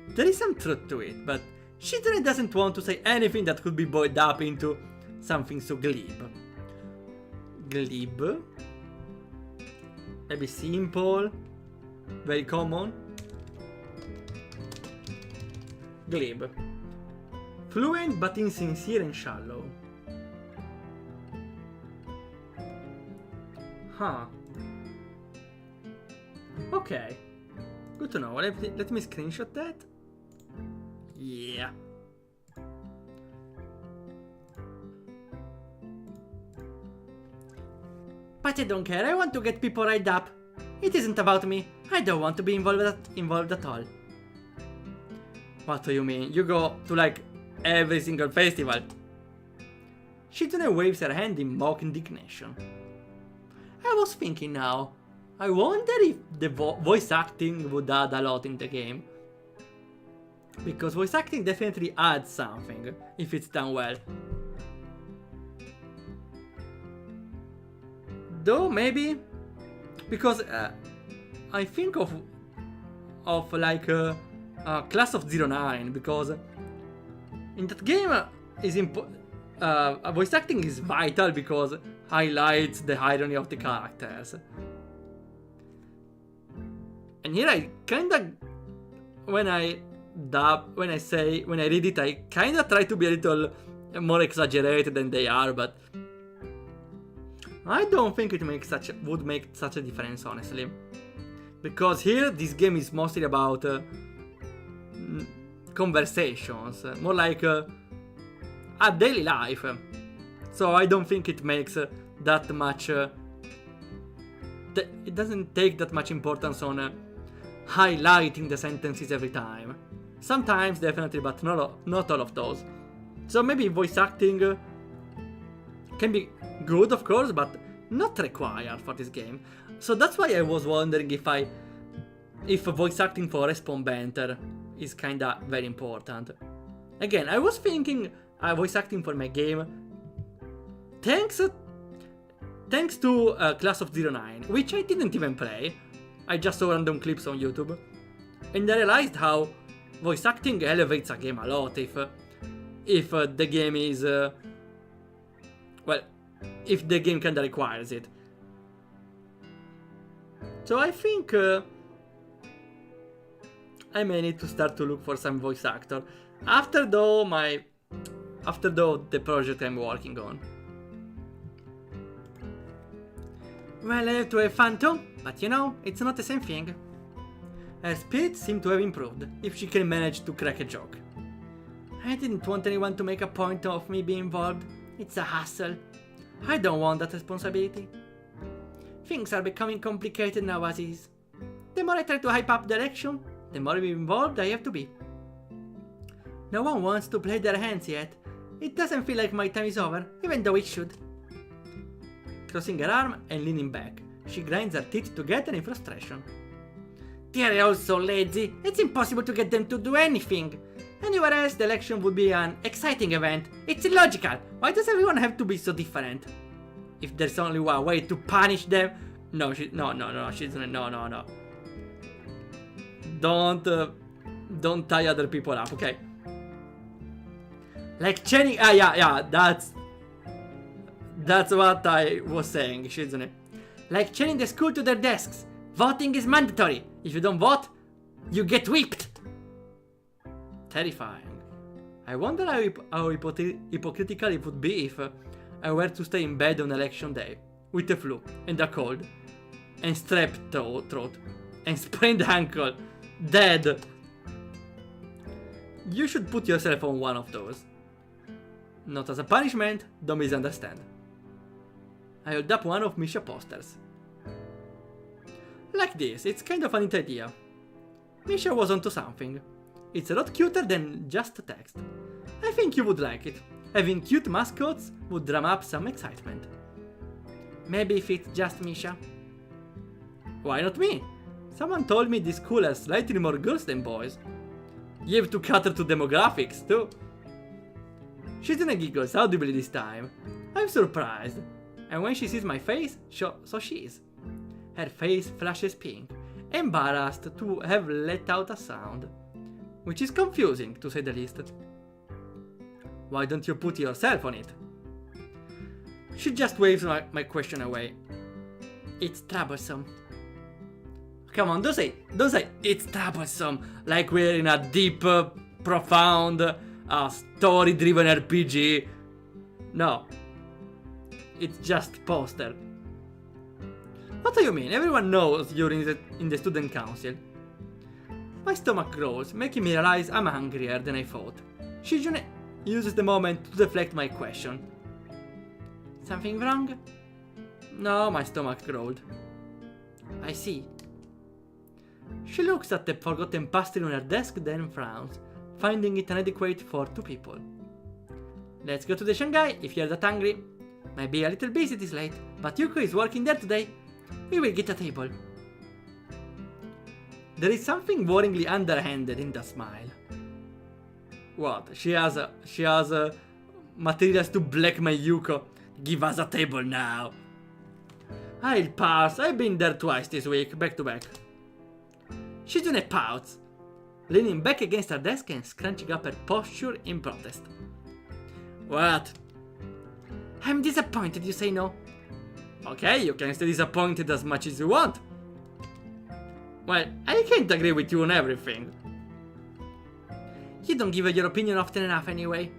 There is some truth to it, but Shizune doesn't want to say anything that could be boiled up into something so glib. Glib? Maybe simple? Very common? Glib. Fluent but insincere and shallow. Huh. Okay. Good to know. Let me screenshot that. Yeah. But I don't care. I want to get people riled up. It isn't about me. I don't want to be involved at all. What do you mean? You go to like every single festival. Shizune waves her hand in mock indignation. I was thinking now. I wonder if the voice acting would add a lot in the game. Because voice acting definitely adds something, if it's done well. Though maybe, because I think of like Class of 09, because in that game voice acting is vital because highlights the irony of the characters. And here I kinda, when I read it, I kinda try to be a little more exaggerated than they are, but I don't think it would make such a difference, honestly. Because here, this game is mostly about conversations, more like a daily life. So I don't think it makes that much. It doesn't take that much importance on highlighting the sentences every time. Sometimes, definitely, but not all of those. So maybe voice acting can be good, of course, but not required for this game. So that's why I was wondering if voice acting for Respawn Banter is kinda very important. Again, I was thinking voice acting for my game, thanks to Class of 09, which I didn't even play. I just saw random clips on YouTube, and I realized how voice acting elevates a game a lot if the game is if the game kinda requires it. So I think I may need to start to look for some voice actor after the project I'm working on. Well, I have to have fun too, but you know, it's not the same thing. Her spirits seem to have improved, if she can manage to crack a joke. I didn't want anyone to make a point of me being involved. It's a hassle. I don't want that responsibility. Things are becoming complicated now as is. The more I try to hype up the election, the more involved I have to be. No one wants to play their hands yet. It doesn't feel like my time is over, even though it should. Crossing her arm and leaning back, she grinds her teeth together in frustration. They're all so lazy, it's impossible to get them to do anything. Anywhere else, the election would be an exciting event. It's illogical. Why does everyone have to be so different? If there's only one way to punish them... No. Don't tie other people up, okay? Like chaining... That's what I was saying, Shizune. Like chaining the school to their desks. Voting is mandatory. If you don't vote, you get whipped. Terrifying. I wonder how hypocritical it would be if I were to stay in bed on election day with the flu and a cold and strep throat and sprained ankle, dead. You should put yourself on one of those. Not as a punishment, don't misunderstand. I held up one of Misha posters. Like this, it's kind of a neat idea. Misha was onto something. It's a lot cuter than just text. I think you would like it. Having cute mascots would drum up some excitement. Maybe if it's just Misha. Why not me? Someone told me this school has slightly more girls than boys. You have to cater to demographics too. Shizune giggles audibly this time. I'm surprised. And when she sees my face, so she is. Her face flashes pink, embarrassed to have let out a sound. Which is confusing, to say the least. Why don't you put yourself on it? She just waves my question away. It's troublesome. Come on, don't say it's troublesome like we're in a deep, profound, story-driven RPG. No. It's just poster. What do you mean? Everyone knows you're in the student council. My stomach growls, making me realize I'm hungrier than I thought. Shizune uses the moment to deflect my question. Something wrong? No, my stomach growled. I see. She looks at the forgotten pastry on her desk, then frowns, finding it inadequate for 2 people. Let's go to the Shanghai if you're that hungry. Might be a little busy this late, but Yuko is working there today. We will get a table. There is something worryingly underhanded in the smile. What? She has materials to blackmail Yuko. Give us a table now. I'll pass. I've been there twice this week, back to back. Shizune pouts, leaning back against her desk and scrunching up her posture in protest. What? I'm disappointed you say no. Okay, you can stay disappointed as much as you want. Well, I can't agree with you on everything. You don't give your opinion often enough anyway.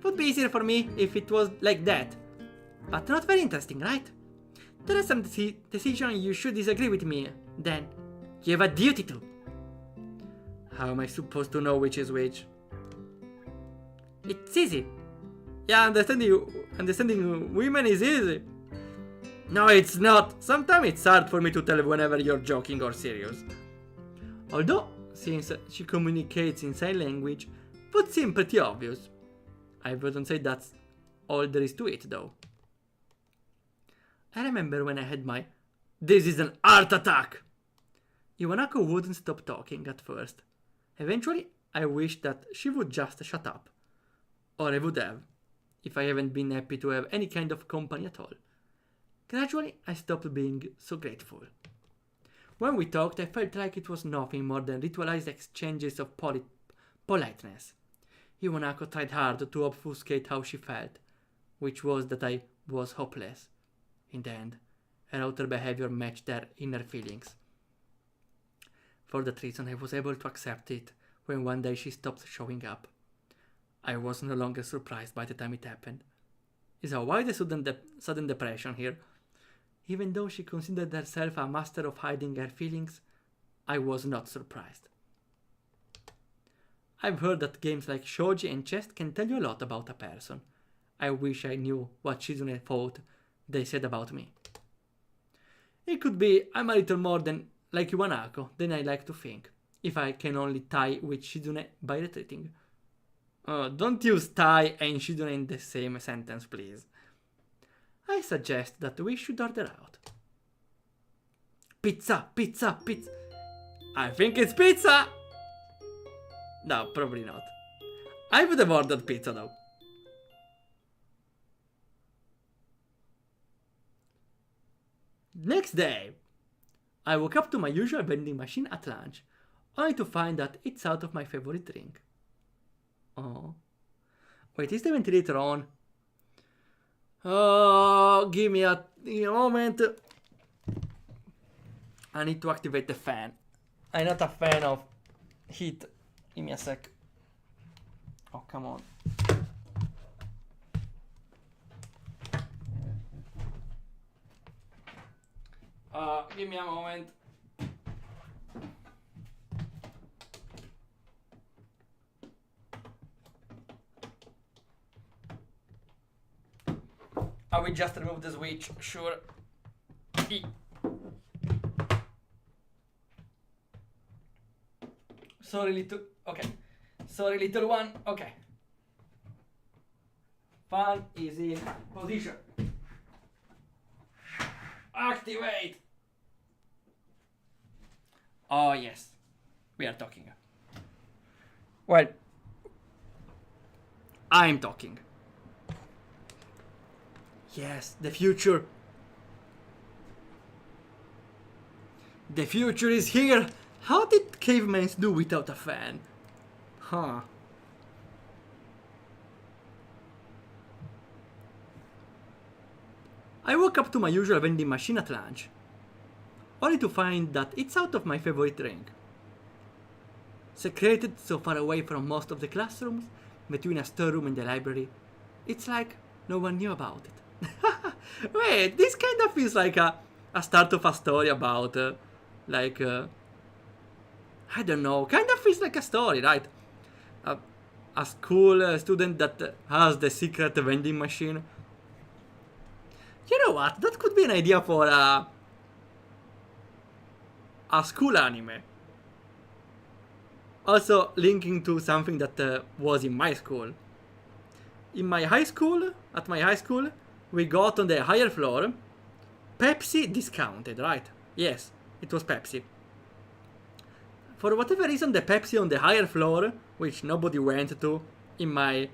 Would be easier for me if it was like that. But not very interesting, right? There are some decisions you should disagree with me, then. You have a duty to. How am I supposed to know which is which? It's easy. Yeah, understanding women is easy. No, it's not. Sometimes it's hard for me to tell whenever you're joking or serious. Although, since she communicates in sign language, would seem pretty obvious. I wouldn't say that's all there is to it, though. I remember when I had my "this is an art attack." Iwanako wouldn't stop talking at first. Eventually, I wished that she would just shut up. Or I would have, if I haven't been happy to have any kind of company at all. Gradually, I stopped being so grateful. When we talked, I felt like it was nothing more than ritualized exchanges of politeness. Iwanako tried hard to obfuscate how she felt, which was that I was hopeless. In the end, her outer behavior matched her inner feelings. For that reason, I was able to accept it when one day she stopped showing up. I was no longer surprised by the time it happened. So why the sudden depression here? Even though she considered herself a master of hiding her feelings, I was not surprised. I've heard that games like Shoujo and CEST can tell you a lot about a person. I wish I knew what Shizune thought they said about me. It could be I'm a little more like Iwanako than I like to think, if I can only tie with Shizune by retreating. Don't use tie and Shizune in the same sentence, please. I suggest that we should order out. Pizza, pizza, pizza. I think it's pizza! No, probably not. I would have ordered pizza though. Next day, I woke up to my usual vending machine at lunch, only to find that it's out of my favorite drink. Oh. Wait, is the ventilator on? Oh, give me a moment. I need to activate the fan. I'm not a fan of heat. Give me a sec. Oh, come on. Give me a moment. I will just remove the switch, sure. Sorry, little one. Okay. Fan is in position. Activate. Oh yes, we are talking. Well, I'm talking. Yes, the future. The future is here. How did cavemen do without a fan? Huh. I woke up to my usual vending machine at lunch, only to find that it's out of my favorite drink. Secreted so far away from most of the classrooms, between a storeroom and the library, it's like no one knew about it. Wait, this kind of feels like a start of a story about, I don't know, kind of feels like a story, right? A school student that has the secret vending machine. You know what? That could be an idea for a school anime. Also, linking to something that was in my school. In my high school, at my high school, we got on the higher floor Pepsi discounted, right? Yes, it was Pepsi. For whatever reason, the Pepsi on the higher floor, which nobody went to in my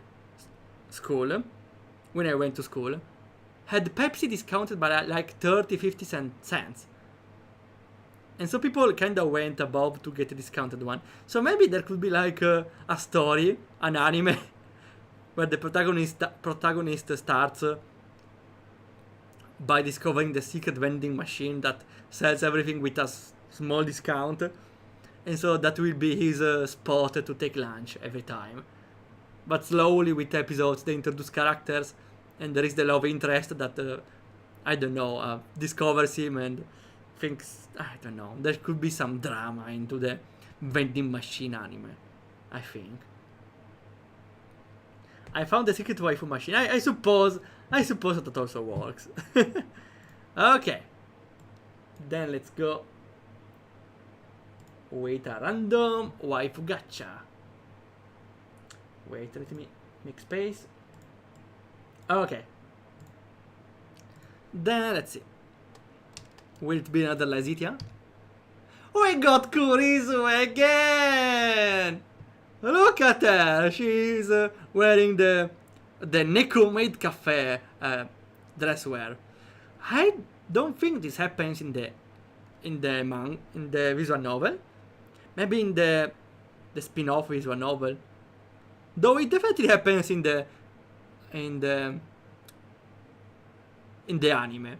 school, when I went to school, had Pepsi discounted by like 30-50 cents. And so people kind of went above to get a discounted one. So maybe there could be like a story, an anime, where the protagonist starts by discovering the secret vending machine that sells everything with a small discount. And so that will be his spot to take lunch every time. But slowly with episodes they introduce characters, and there is the love interest that, discovers him and thinks, I don't know, there could be some drama into the vending machine anime, I think. I found the secret waifu machine. I suppose that also works. Okay. Then let's go with a random waifu gacha. Wait, let me make space. Okay. Then let's see. Will it be another Lazitia? We got Kurizu again! Look at her! She's wearing the Neko Maid Cafe dress wear. I don't think this happens in the visual novel. Maybe in the spin-off visual novel. Though it definitely happens in the anime.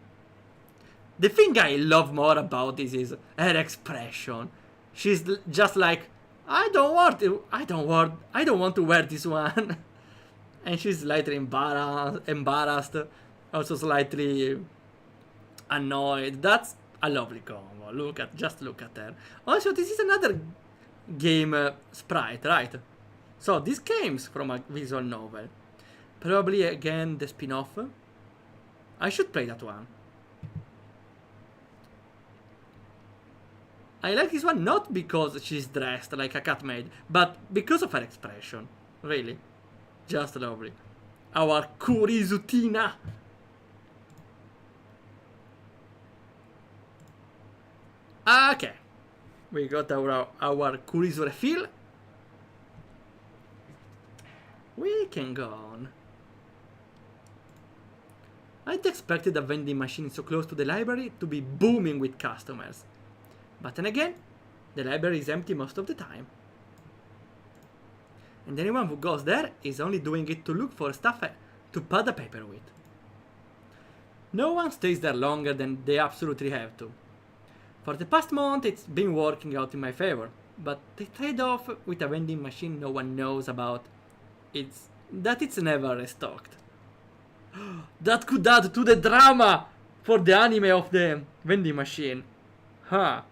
The thing I love more about this is her expression. She's just like, I don't want to wear this one. And she's slightly embarrassed, also slightly annoyed. That's a lovely combo. Just look at her. Also, this is another game sprite, right? So this came from a visual novel. Probably again the spin-off. I should play that one. I like this one not because she's dressed like a cat maid, but because of her expression. Really. Just lovely. Our Kurizutina. Okay. We got our Kurizu refill. We can go on. I'd expected a vending machine so close to the library to be booming with customers. But then again, the library is empty most of the time. And anyone who goes there is only doing it to look for stuff to pad the paper with. No one stays there longer than they absolutely have to. For the past month, it's been working out in my favor, but the trade-off with a vending machine no one knows about is that it's never restocked. That could add to the drama for the anime of the vending machine. Huh.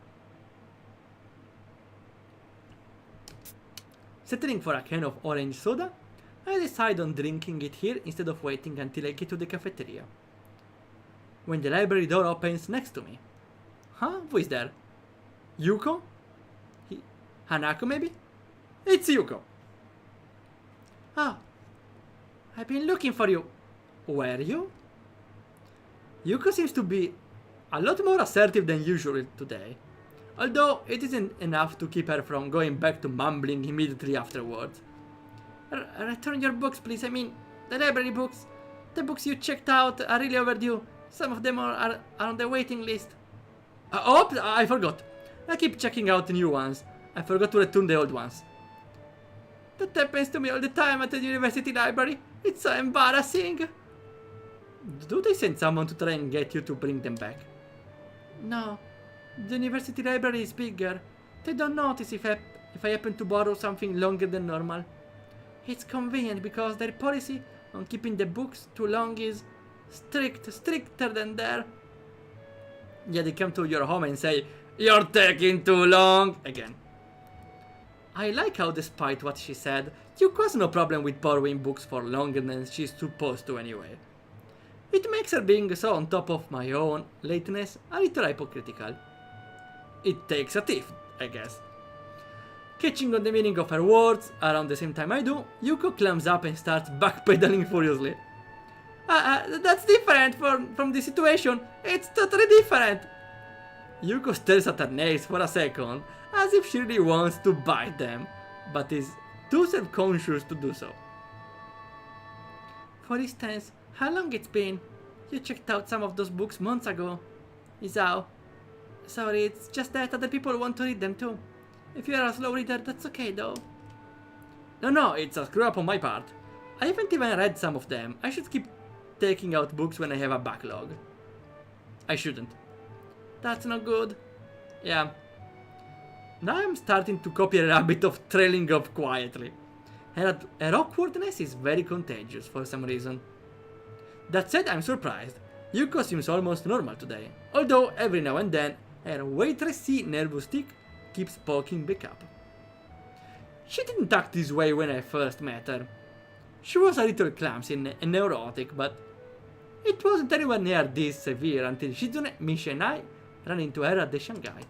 Settling for a can of orange soda, I decide on drinking it here instead of waiting until I get to the cafeteria. When the library door opens next to me. Huh? Who is there? Yuko? Hanako maybe? It's Yuko. Ah, I've been looking for you. Were you? Yuko seems to be a lot more assertive than usual today. although it isn't enough to keep her from going back to mumbling immediately afterwards. Return your books, please. I mean, the library books. The books you checked out are really overdue. Some of them are on the waiting list. Oh, I forgot. I keep checking out new ones. I forgot to return the old ones. That happens to me all the time at the university library. It's so embarrassing. Do they send someone to try and get you to bring them back? No. The university library is bigger. They don't notice if I happen to borrow something longer than normal. It's convenient because their policy on keeping the books too long is stricter than there. Yeah, they come to your home and say, "You're taking too long," again. I like how, despite what she said, Yuko has no problem with borrowing books for longer than she's supposed to anyway. It makes her being so on top of my own lateness a little hypocritical. It takes a thief, I guess. Catching on the meaning of her words around the same time I do, Yuko climbs up and starts backpedaling furiously. That's different from the situation. It's totally different. Yuko stares at her nails for a second, as if she really wants to bite them, but is too self-conscious to do so. For instance, how long it's been? You checked out some of those books months ago. Isao. Sorry, it's just that other people want to read them too. If you're a slow reader, that's okay though. No, it's a screw up on my part. I haven't even read some of them. I should keep taking out books when I have a backlog. I shouldn't. That's not good. Yeah. Now I'm starting to copy her habit of trailing off quietly. Her awkwardness is very contagious for some reason. That said, I'm surprised. Yuko seems almost normal today, although every now and then her waitressy nervous tick keeps poking back up. She didn't act this way when I first met her. She was a little clumsy and neurotic, but it wasn't anywhere near this severe until Shizune, Misha and I ran into her at the Shanghai.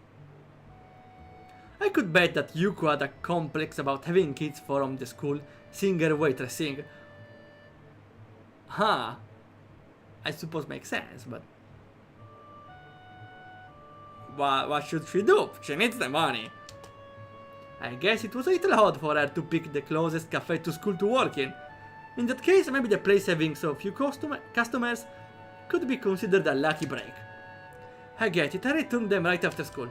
I could bet that Yuko had a complex about having kids from the school seeing her waitressing. Huh. I suppose makes sense, but... What should she do? She needs the money. I guess it was a little odd for her to pick the closest cafe to school to work in. In that case, maybe the place having so few customers could be considered a lucky break. I get it, I returned them right after school.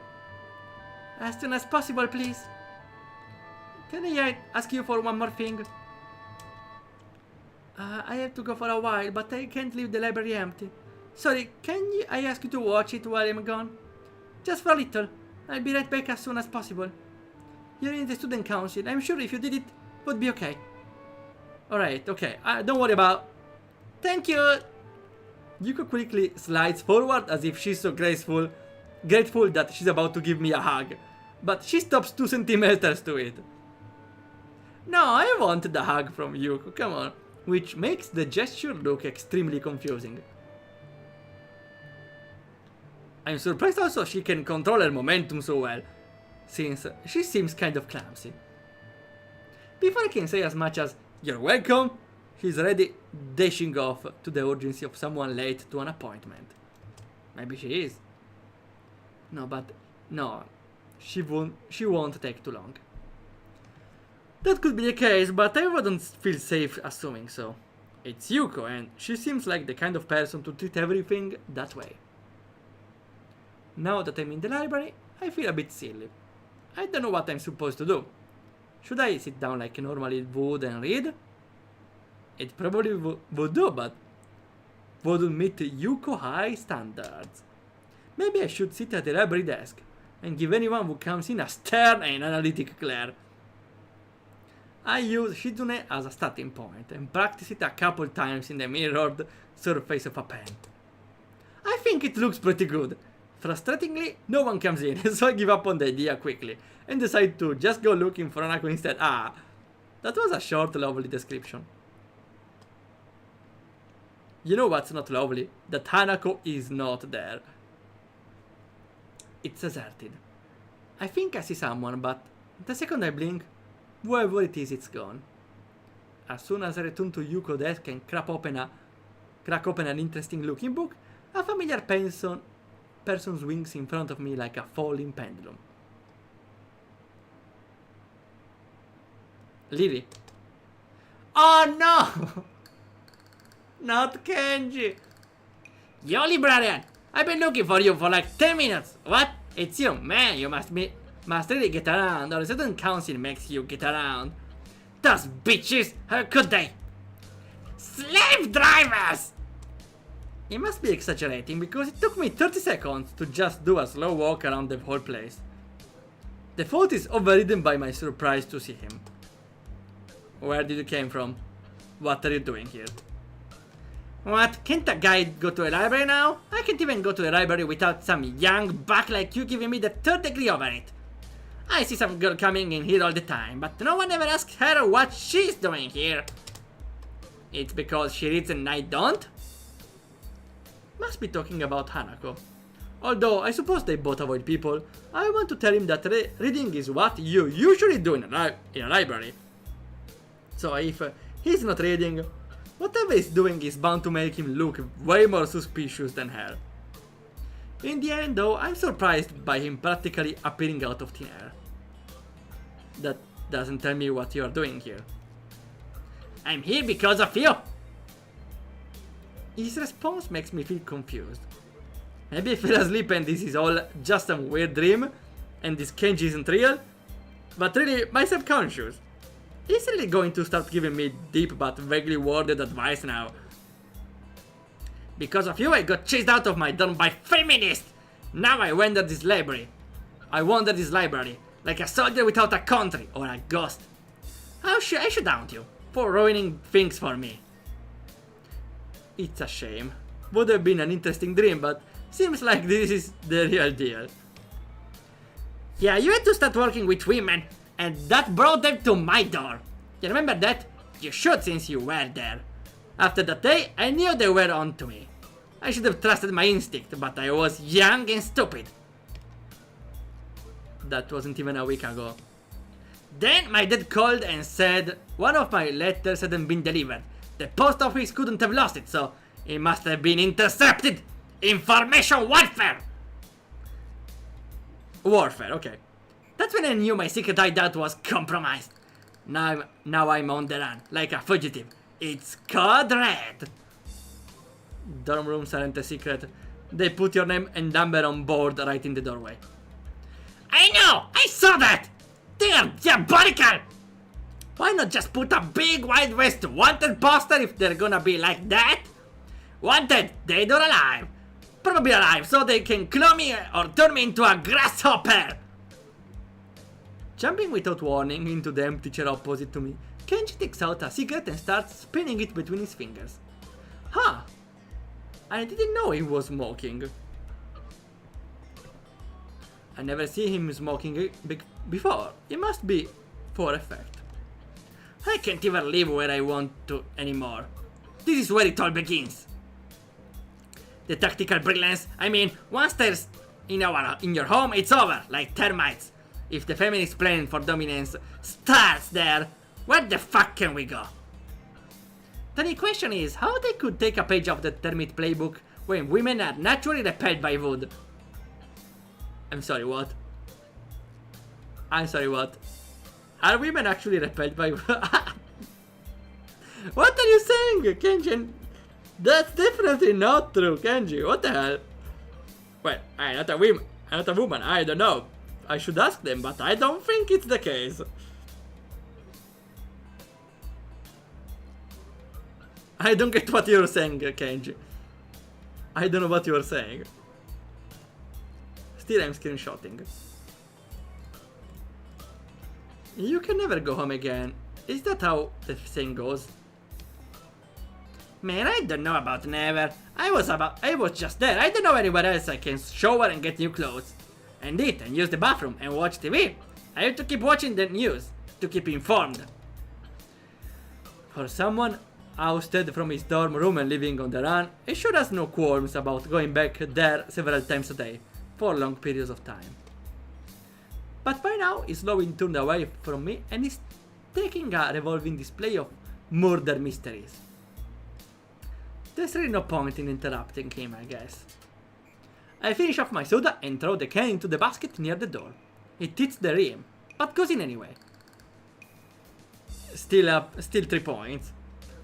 As soon as possible, please. Can I ask you for one more thing? I have to go for a while, but I can't leave the library empty. Sorry, I ask you to watch it while I'm gone? Just for a little. I'll be right back as soon as possible. You're in the student council. I'm sure if you did it, would be okay. Alright, okay. Don't worry about... Thank you! Yuko quickly slides forward as if she's so grateful that she's about to give me a hug. But she stops 2 centimeters to it. No, I want the hug from Yuko, come on. Which makes the gesture look extremely confusing. I'm surprised also she can control her momentum so well, since she seems kind of clumsy. Before I can say as much as, "You're welcome," she's already dashing off to the urgency of someone late to an appointment. Maybe she is. No, she won't take too long. That could be the case, but I wouldn't feel safe assuming so. It's Yuko, and she seems like the kind of person to treat everything that way. Now that I'm in the library, I feel a bit silly. I don't know what I'm supposed to do. Should I sit down like I normally would and read? It probably would do, but wouldn't meet Yuko high standards. Maybe I should sit at the library desk and give anyone who comes in a stern and analytic glare. I use Shizune as a starting point and practice it a couple times in the mirrored surface of a pen. I think it looks pretty good. Frustratingly, no one comes in, so I give up on the idea quickly and decide to just go looking for Hanako instead. That was a short, lovely description. You know what's not lovely? That Hanako is not there. It's deserted. I think I see someone, but the second I blink, whoever it is, it's gone. As soon as I return to Yuko's desk and crack open an interesting looking book, a familiar person person swings in front of me like a falling pendulum. Lily. Oh no! Not Kenji! Yo, librarian! I've been looking for you for like 10 minutes! What? It's you, man! You must really get around, or a certain council makes you get around. Those bitches! How could they? Slave drivers! He must be exaggerating because it took me 30 seconds to just do a slow walk around the whole place. The fault is overridden by my surprise to see him. Where did you came from? What are you doing here? What? Can't a guy go to a library now? I can't even go to a library without some young buck like you giving me the third degree over it. I see some girl coming in here all the time, but no one ever asks her what she's doing here. It's because she reads and I don't? Must be talking about Hanako. Although I suppose they both avoid people, I want to tell him that reading is what you usually do in a library. So if he's not reading, whatever he's doing is bound to make him look way more suspicious than her. In the end though, I'm surprised by him practically appearing out of thin air. That doesn't tell me what you're doing here. I'm here because of you! His response makes me feel confused. Maybe I fell asleep and this is all just some weird dream, and this Kenji isn't real, but really my subconscious. He's really going to start giving me deep but vaguely worded advice now. Because of you I got chased out of my dorm by feminists! Now I wander this library. Like a soldier without a country, or a ghost. I should doubt you, for ruining things for me. It's a shame. Would have been an interesting dream, but seems like this is the real deal. Yeah, you had to start working with women, and that brought them to my door. You remember that? You should, since you were there. After that day, I knew they were on to me. I should have trusted my instinct, but I was young and stupid. That wasn't even a week ago. Then my dad called and said one of my letters hadn't been delivered. The post office couldn't have lost it, so it must have been intercepted. Information warfare! Warfare, okay. That's when I knew my secret hideout was compromised. Now I'm on the run, like a fugitive. It's Code Red. Dorm rooms aren't a secret. They put your name and number on board right in the doorway. I know! I saw that! They are diabolical! Why not just put a big Wild West wanted poster if they're gonna be like that? Wanted, dead or alive. Probably alive, so they can claw me or turn me into a grasshopper. Jumping without warning into the empty chair opposite to me, Kenji takes out a cigarette and starts spinning it between his fingers. Huh. I didn't know he was smoking. I never see him smoking before. It must be for effect. I can't even live where I want to anymore. This is where it all begins. The tactical brilliance, I mean, once there's in your home, it's over, like termites. If the feminist plan for dominance starts there, where the fuck can we go? The only question is how they could take a page of the termite playbook when women are naturally repelled by wood. I'm sorry, what? Are women actually repelled by wood? What are you saying, Kenji? That's definitely not true, Kenji. What the hell? Well, I'm not a woman, I don't know. I should ask them, but I don't think it's the case. I don't get what you're saying, Kenji. I don't know what you're saying. Still, I'm screenshotting. You can never go home again. Is that how the saying goes? Man, I don't know about never. I was just there. I don't know anywhere else I can shower and get new clothes. And eat and use the bathroom and watch TV. I have to keep watching the news to keep informed. For someone ousted from his dorm room and living on the run, he sure has no qualms about going back there several times a day for long periods of time. But by now he's slowly turned away from me and is taking a revolving display of murder mysteries. There's really no point in interrupting him, I guess. I finish off my soda and throw the can into the basket near the door. It hits the rim, but goes in anyway. Still 3 points.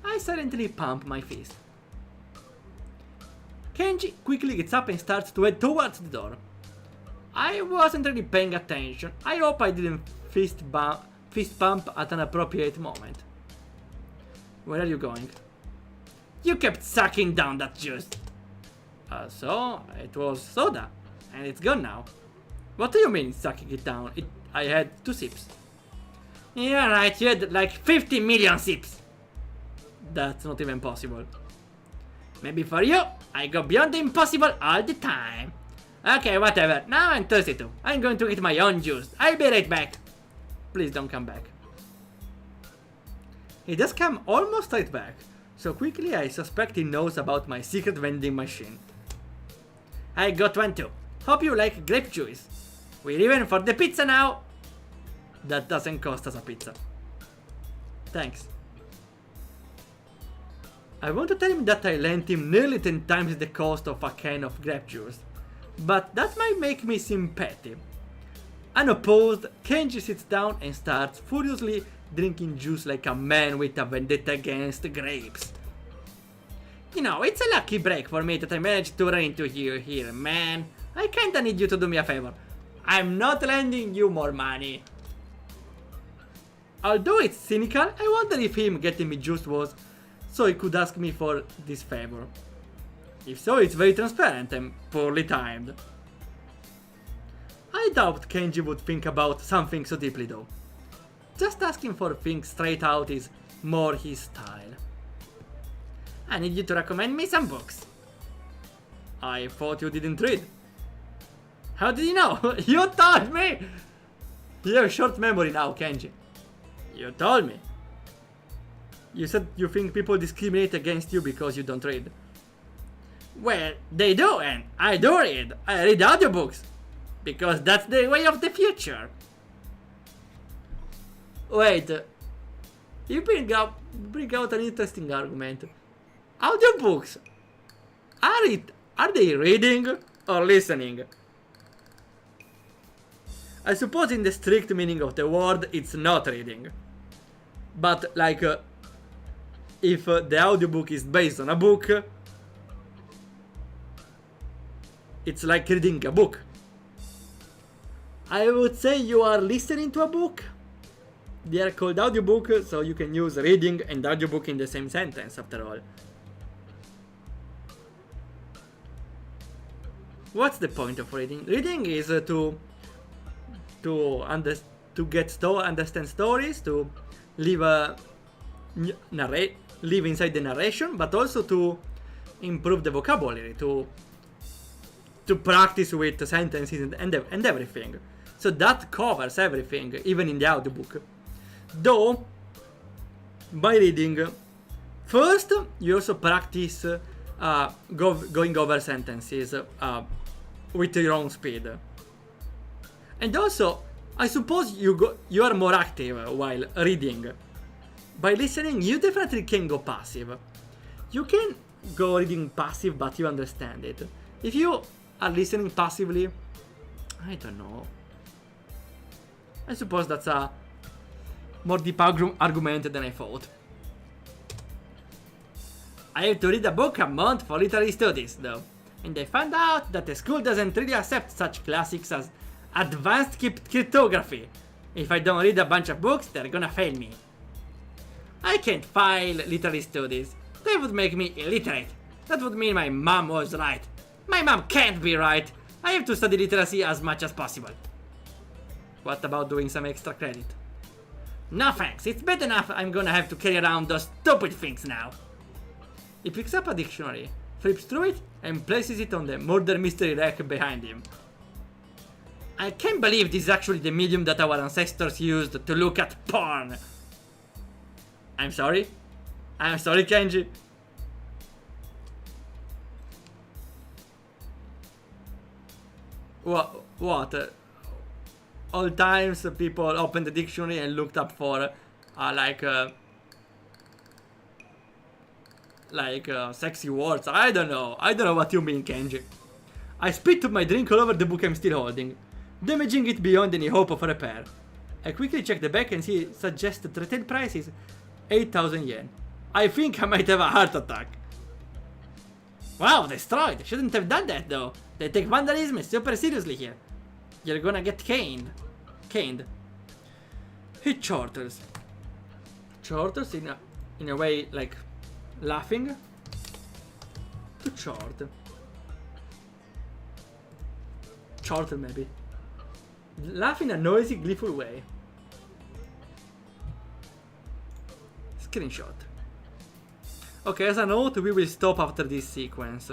I silently pump my fist. Kenji quickly gets up and starts to head towards the door. I wasn't really paying attention. I hope I didn't fist pump at an appropriate moment. Where are you going? You kept sucking down that juice. So, it was soda, and it's gone now. What do you mean sucking it down? I had 2 sips. Yeah, right, you had like 50 million sips. That's not even possible. Maybe for you, I go beyond the impossible all the time. Okay, whatever, now I'm thirsty too. I'm going to get my own juice. I'll be right back. Please don't come back. He does come almost right back. So quickly I suspect he knows about my secret vending machine. I got one too. Hope you like grape juice. We're even for the pizza now. That doesn't cost us a pizza. Thanks. I want to tell him that I lent him nearly 10 times the cost of a can of grape juice. But that might make me seem petty. Unopposed, Kenji sits down and starts furiously drinking juice like a man with a vendetta against grapes. You know, it's a lucky break for me that I managed to run into you here, man. I kinda need you to do me a favor. I'm not lending you more money. Although it's cynical, I wonder if him getting me juice was so he could ask me for this favor. If so, it's very transparent and poorly timed. I doubt Kenji would think about something so deeply though. Just asking for things straight out is more his style. I need you to recommend me some books. I thought you didn't read. How did you know? You told me! You have short memory now, Kenji. You told me. You said you think people discriminate against you because you don't read. Well, they do, and I do read. I read audiobooks. Because that's the way of the future. Wait. You bring out an interesting argument. Audiobooks. Are they reading or listening? I suppose in the strict meaning of the word, it's not reading. But like, if the audiobook is based on a book, it's like reading a book. I would say you are listening to a book. They are called audiobook, so you can use reading and audiobook in the same sentence after all. What's the point of reading? Reading is to understand stories, to live inside the narration, but also to improve the vocabulary, to practice with sentences and everything. So that covers everything, even in the audiobook. Though, by reading, first you also practice going over sentences with your own speed. And also, I suppose you are more active while reading. By listening, you definitely can go passive. You can go reading passive, but you understand it. If you are listening passively, I don't know. I suppose that's a more deep argument than I thought. I have to read a book a month for literary studies, though. And I found out that the school doesn't really accept such classics as advanced cryptography. If I don't read a bunch of books, they're gonna fail me. I can't file literary studies. That would make me illiterate. That would mean my mom was right. My mom can't be right. I have to study literacy as much as possible. What about doing some extra credit? No thanks, it's bad enough I'm gonna have to carry around those stupid things now. He picks up a dictionary, flips through it, and places it on the murder mystery rack behind him. I can't believe this is actually the medium that our ancestors used to look at porn. I'm sorry, Kenji. What? All times people opened the dictionary and looked up for sexy words. I don't know what you mean, Kenji. I spit my drink all over the book I'm still holding, damaging it beyond any hope of repair. I quickly check the back and see suggested retail price is 8,000 yen. I think I might have a heart attack. Wow, destroyed. Shouldn't have done that though. They take vandalism super seriously here. You're gonna get caned. Hit chortles. Chortles in a way like laughing. To chort. Chortle maybe. Laugh in a noisy, gleeful way. Screenshot. Okay, as a note, we will stop after this sequence.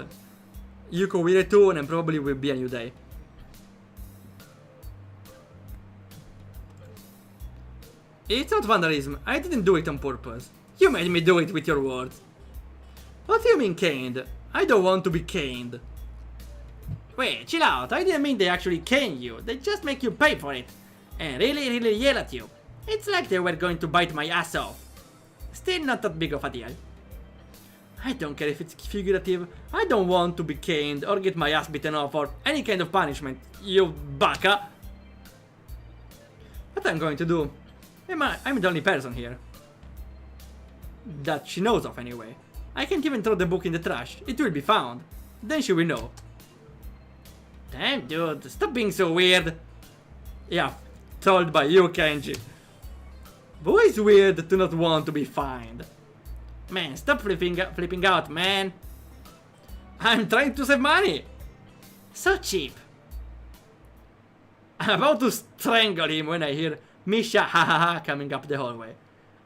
Yuko will return and probably will be a new day. It's not vandalism. I didn't do it on purpose. You made me do it with your words. What do you mean caned? I don't want to be caned. Wait, chill out. I didn't mean they actually cane you. They just make you pay for it. And really yell at you. It's like they were going to bite my ass off. Still not that big of a deal. I don't care if it's figurative. I don't want to be caned or get my ass beaten off or any kind of punishment, you baka. What I'm going to do? I'm the only person here. That she knows of anyway. I can't even throw the book in the trash. It will be found. Then she will know. Damn dude, stop being so weird. Yeah, told by you, Kenji. But why is weird to not want to be fined? Man, stop flipping out, man. I'm trying to save money. So cheap. I'm about to strangle him when I hear Misha ha ha ha coming up the hallway.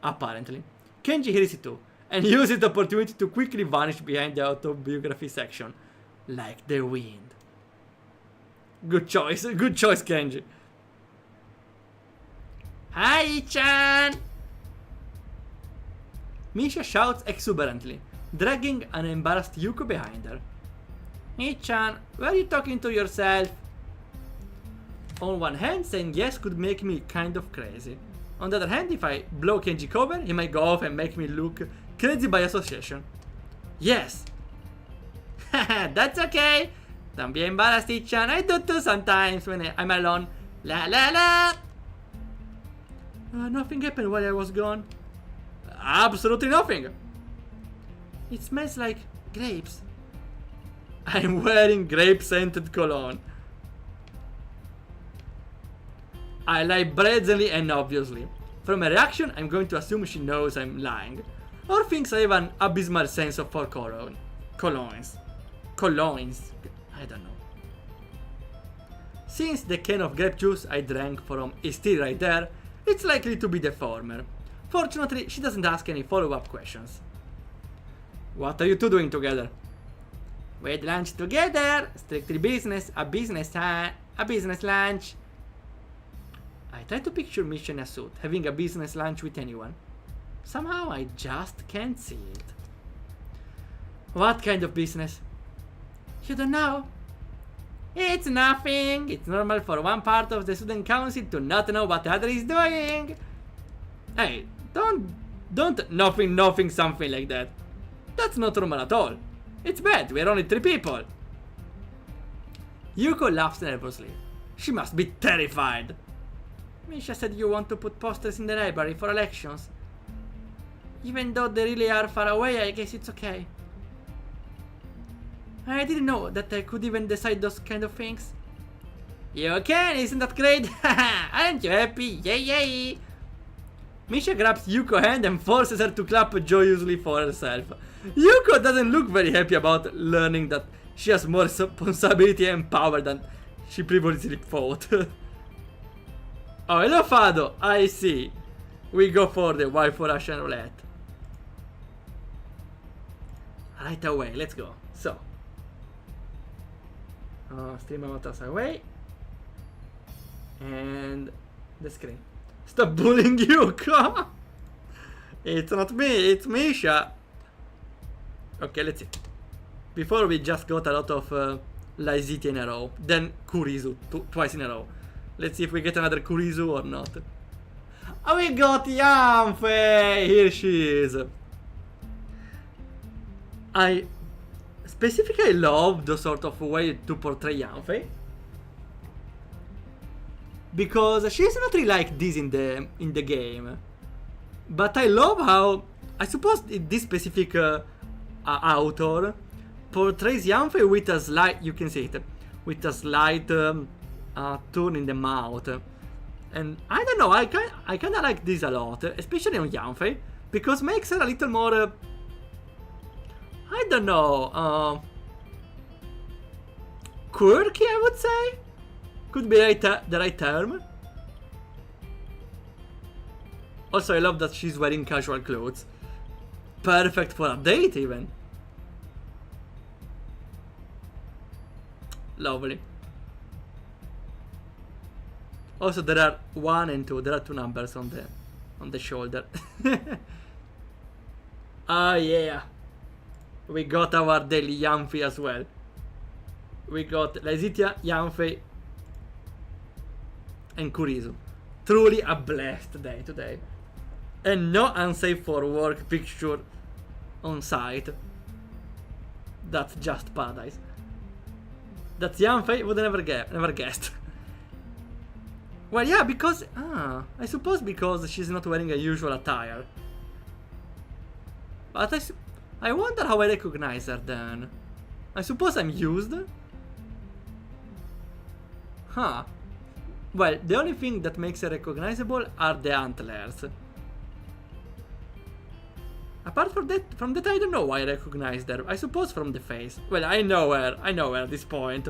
Apparently. Kenji hears it too, and uses the opportunity to quickly vanish behind the autobiography section. Like the wind. Good choice, Kenji. Hi-chan! Misha shouts exuberantly, dragging an embarrassed Yuko behind her. Hi-chan, were you talking to yourself? On one hand, saying yes could make me kind of crazy. On the other hand, if I blow Kenji cover, he might go off and make me look crazy by association. Yes! Haha, that's okay! Don't be embarrassed, Ichan. I do too sometimes when I'm alone. La la la! Nothing happened while I was gone. Absolutely nothing! It smells like grapes. I'm wearing grape-scented cologne. I lie brazenly and obviously. From her reaction, I'm going to assume she knows I'm lying. Or thinks I have an abysmal sense of for colognes. I don't know. Since the can of grape juice I drank from is still right there, it's likely to be the former. Fortunately, she doesn't ask any follow-up questions. What are you two doing together? We had lunch together. Strictly business. A business lunch. I try to picture Misha in a suit, having a business lunch with anyone. Somehow I just can't see it. What kind of business? You don't know? It's nothing. It's normal for one part of the student council to not know what the other is doing. Hey, don't nothing something like that. That's not normal at all. It's bad, we're only 3 people. Yuko laughs nervously. She must be terrified. Misha said you want to put posters in the library for elections. Even though they really are far away, I guess it's okay. I didn't know that I could even decide those kind of things. You can, isn't that great? Aren't you happy? Yay! Misha grabs Yuko's hand and forces her to clap joyously for herself. Yuko doesn't look very happy about learning that she has more responsibility and power than she previously thought. Oh, hello Fado, I see. We go for the waifu Russian roulette. Right away, let's go. So. Stream avatars away. And the screen. Stop bullying Yuko! It's not me, it's Misha. Okay, let's see. Before we just got a lot of Laiziti in a row. Then Kurizu twice in a row. Let's see if we get another Kurizu or not. Oh, we got Yanfei! Here she is. I specifically love the sort of way to portray Yanfei. Because she's not really like this in the game. But I love how, I suppose this specific author portrays Yanfei with a slight, you can see it, with a slight turn in the mouth. And I don't know, I kinda like this a lot, especially on Yanfei, because makes her a little more, I don't know, quirky, I would say? Could be the right term. Also, I love that she's wearing casual clothes. Perfect for a date, even. Lovely. Also, there are 1 and 2. There are 2 numbers on the shoulder. Oh yeah. We got our daily Yanfei as well. We got Laizitia, Yanfei, and Kurisu. Truly a blessed day today. And no unsafe for work picture on site. That's just paradise. That's Yanfei would never guessed. Well, yeah, because I suppose because she's not wearing a usual attire. But I wonder how I recognize her then. I suppose I'm used. Huh. Well, the only thing that makes her recognizable are the antlers. Apart from that, I don't know why I recognized her. I suppose from the face. Well, I know her at this point.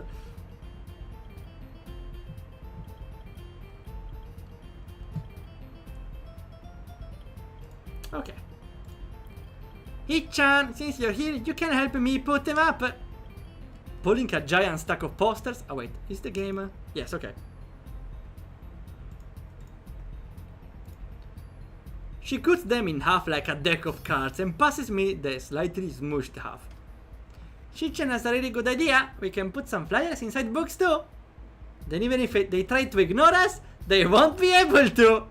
Okay. Hichan, since you're here, you can help me put them up. Pulling a giant stack of posters. Oh wait, is the game? Yes, okay. She cuts them in half like a deck of cards and passes me the slightly smooshed half. Shichen has a really good idea. We can put some flyers inside books too. Then even if they try to ignore us, they won't be able to.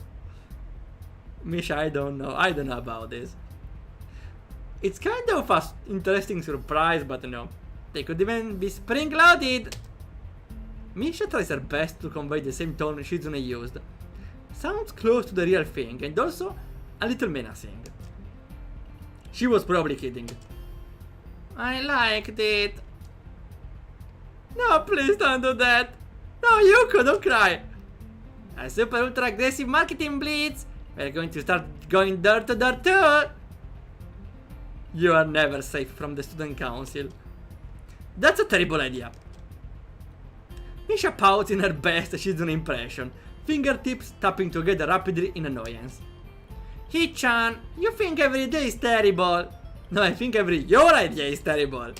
Misha, I don't know about this. It's kind of an interesting surprise, but no. They could even be spring-loaded. Misha tries her best to convey the same tone Shizune used. Sounds close to the real thing, and also a little menacing. She was probably kidding. I liked it. No, please don't do that. No, Yuko, don't cry. A super ultra aggressive marketing blitz. We're going to start going door to door too. You are never safe from the student council. That's a terrible idea. Misha pouts in her best Shizune impression, fingertips tapping together rapidly in annoyance. Hichan, you think every day is terrible. No, I think your idea is terrible.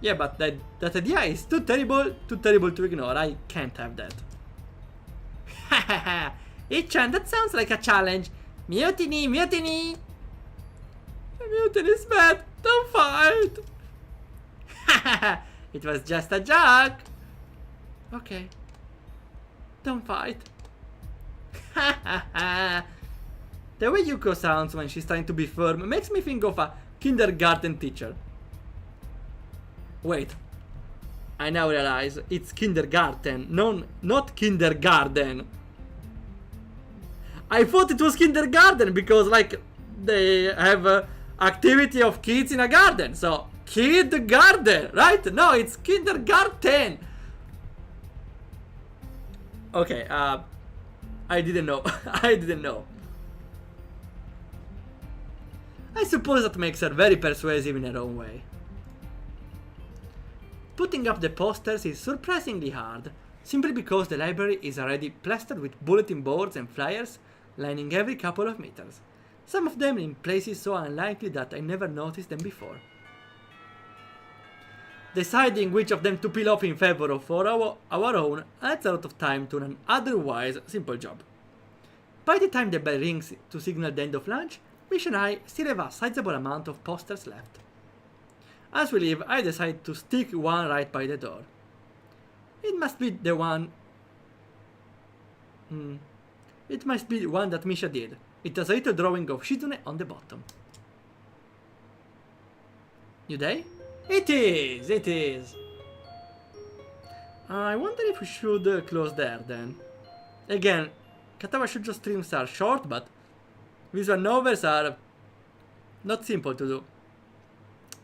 Yeah, but that idea is too terrible to ignore. I can't have that. Hahaha. Hichan, that sounds like a challenge. Mutiny, mutiny. Mutiny is bad. Don't fight. Hahaha. It was just a joke. Okay. Don't fight. Hahaha. The way Yuko sounds when she's trying to be firm makes me think of a kindergarten teacher. Wait. I now realize it's kindergarten, not kindergarten. I thought it was kindergarten because, like, they have activity of kids in a garden. So, kid garden, right? No, it's kindergarten. Okay, I didn't know. I didn't know. I suppose that makes her very persuasive in her own way. Putting up the posters is surprisingly hard, simply because the library is already plastered with bulletin boards and flyers lining every couple of meters, some of them in places so unlikely that I never noticed them before. Deciding which of them to peel off in favor of our own adds a lot of time to an otherwise simple job. By the time the bell rings to signal the end of lunch, Mish and I still have a sizable amount of posters left. As we leave, I decide to stick one right by the door. It must be the one... It must be the one that Misha did. It has a little drawing of Shizune on the bottom. New day? It is, it is. I wonder if we should close there then. Again, Katawa Shoujo streams are short, but visual novels are not simple to do.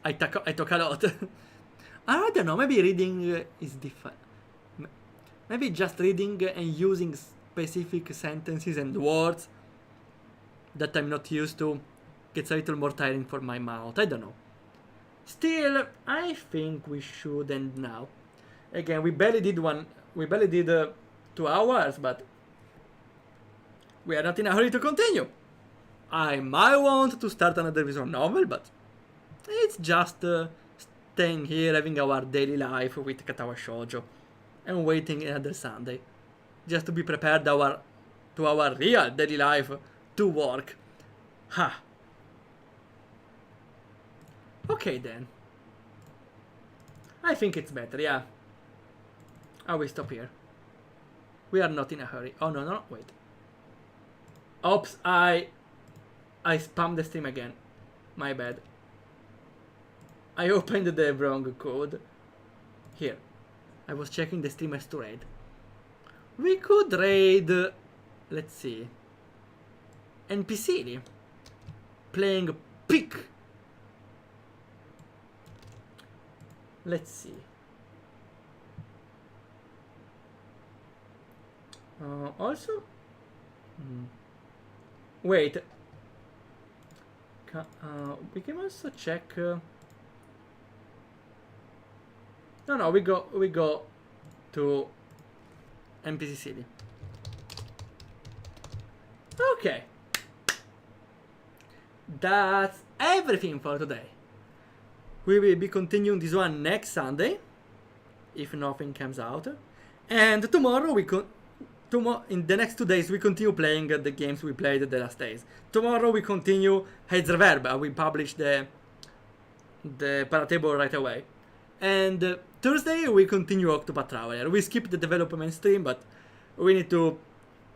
I talk a lot. I don't know, maybe reading is different. Maybe just reading and using specific sentences and words that I'm not used to gets a little more tiring for my mouth. I don't know. Still, I think we should end now. Again, we barely did 2 hours, but we are not in a hurry to continue. I might want to start another visual novel, but it's just staying here, having our daily life with Katawa Shoujo, and waiting another Sunday, just to be prepared to our real daily life to work. Ha. Okay then. I think it's better, yeah. I will stop here. We are not in a hurry. Oh no, wait. Oops, I spammed the stream again. My bad. I opened the wrong code. Here. I was checking the streamers to raid. We could raid, let's see, NPC playing Pick. Let's see. Also, wait. We can also check. No, we go to NPC City. Okay. That's everything for today. We will be continuing this one next Sunday, if nothing comes out. And tomorrow in the next 2 days we continue playing the games we played the last days. Tomorrow we continue Heads Reverb. We publish the paratable right away. And Thursday we continue Octopath Traveler. We skipped the development stream, but we need to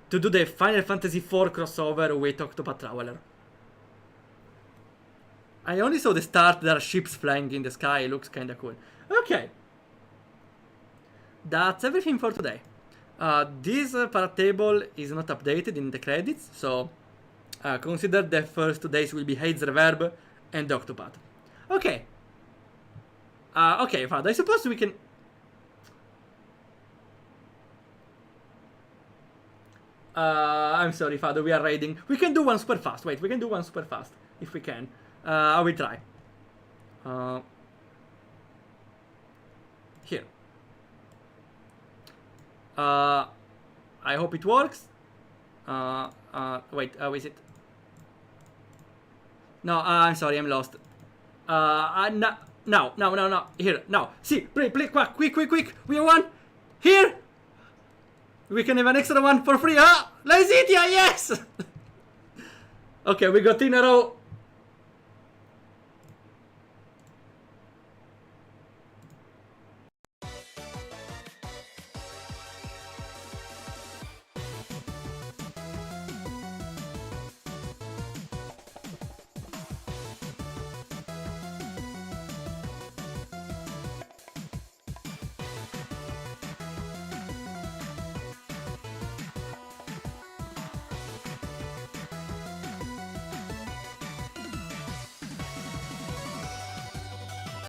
do the Final Fantasy IV crossover with Octopath Traveler. I only saw the start. There are ships flying in the sky. It looks kinda cool. Okay. That's everything for today. This paratable is not updated in the credits, so consider the first 2 days will be Hades Reverb and Octopath. Okay. Okay, Fad, I suppose we can... I'm sorry, Fado, we are raiding. We can do one super fast. Wait, we can do one super fast, if we can. I will try. Here. I hope it works. Wait, how is it? No, I'm sorry, I'm lost. No. Here, now. See, play, quick. We have one. Here. We can have an extra one for free. Ah, Lazitia, yes! Okay, we got in a row.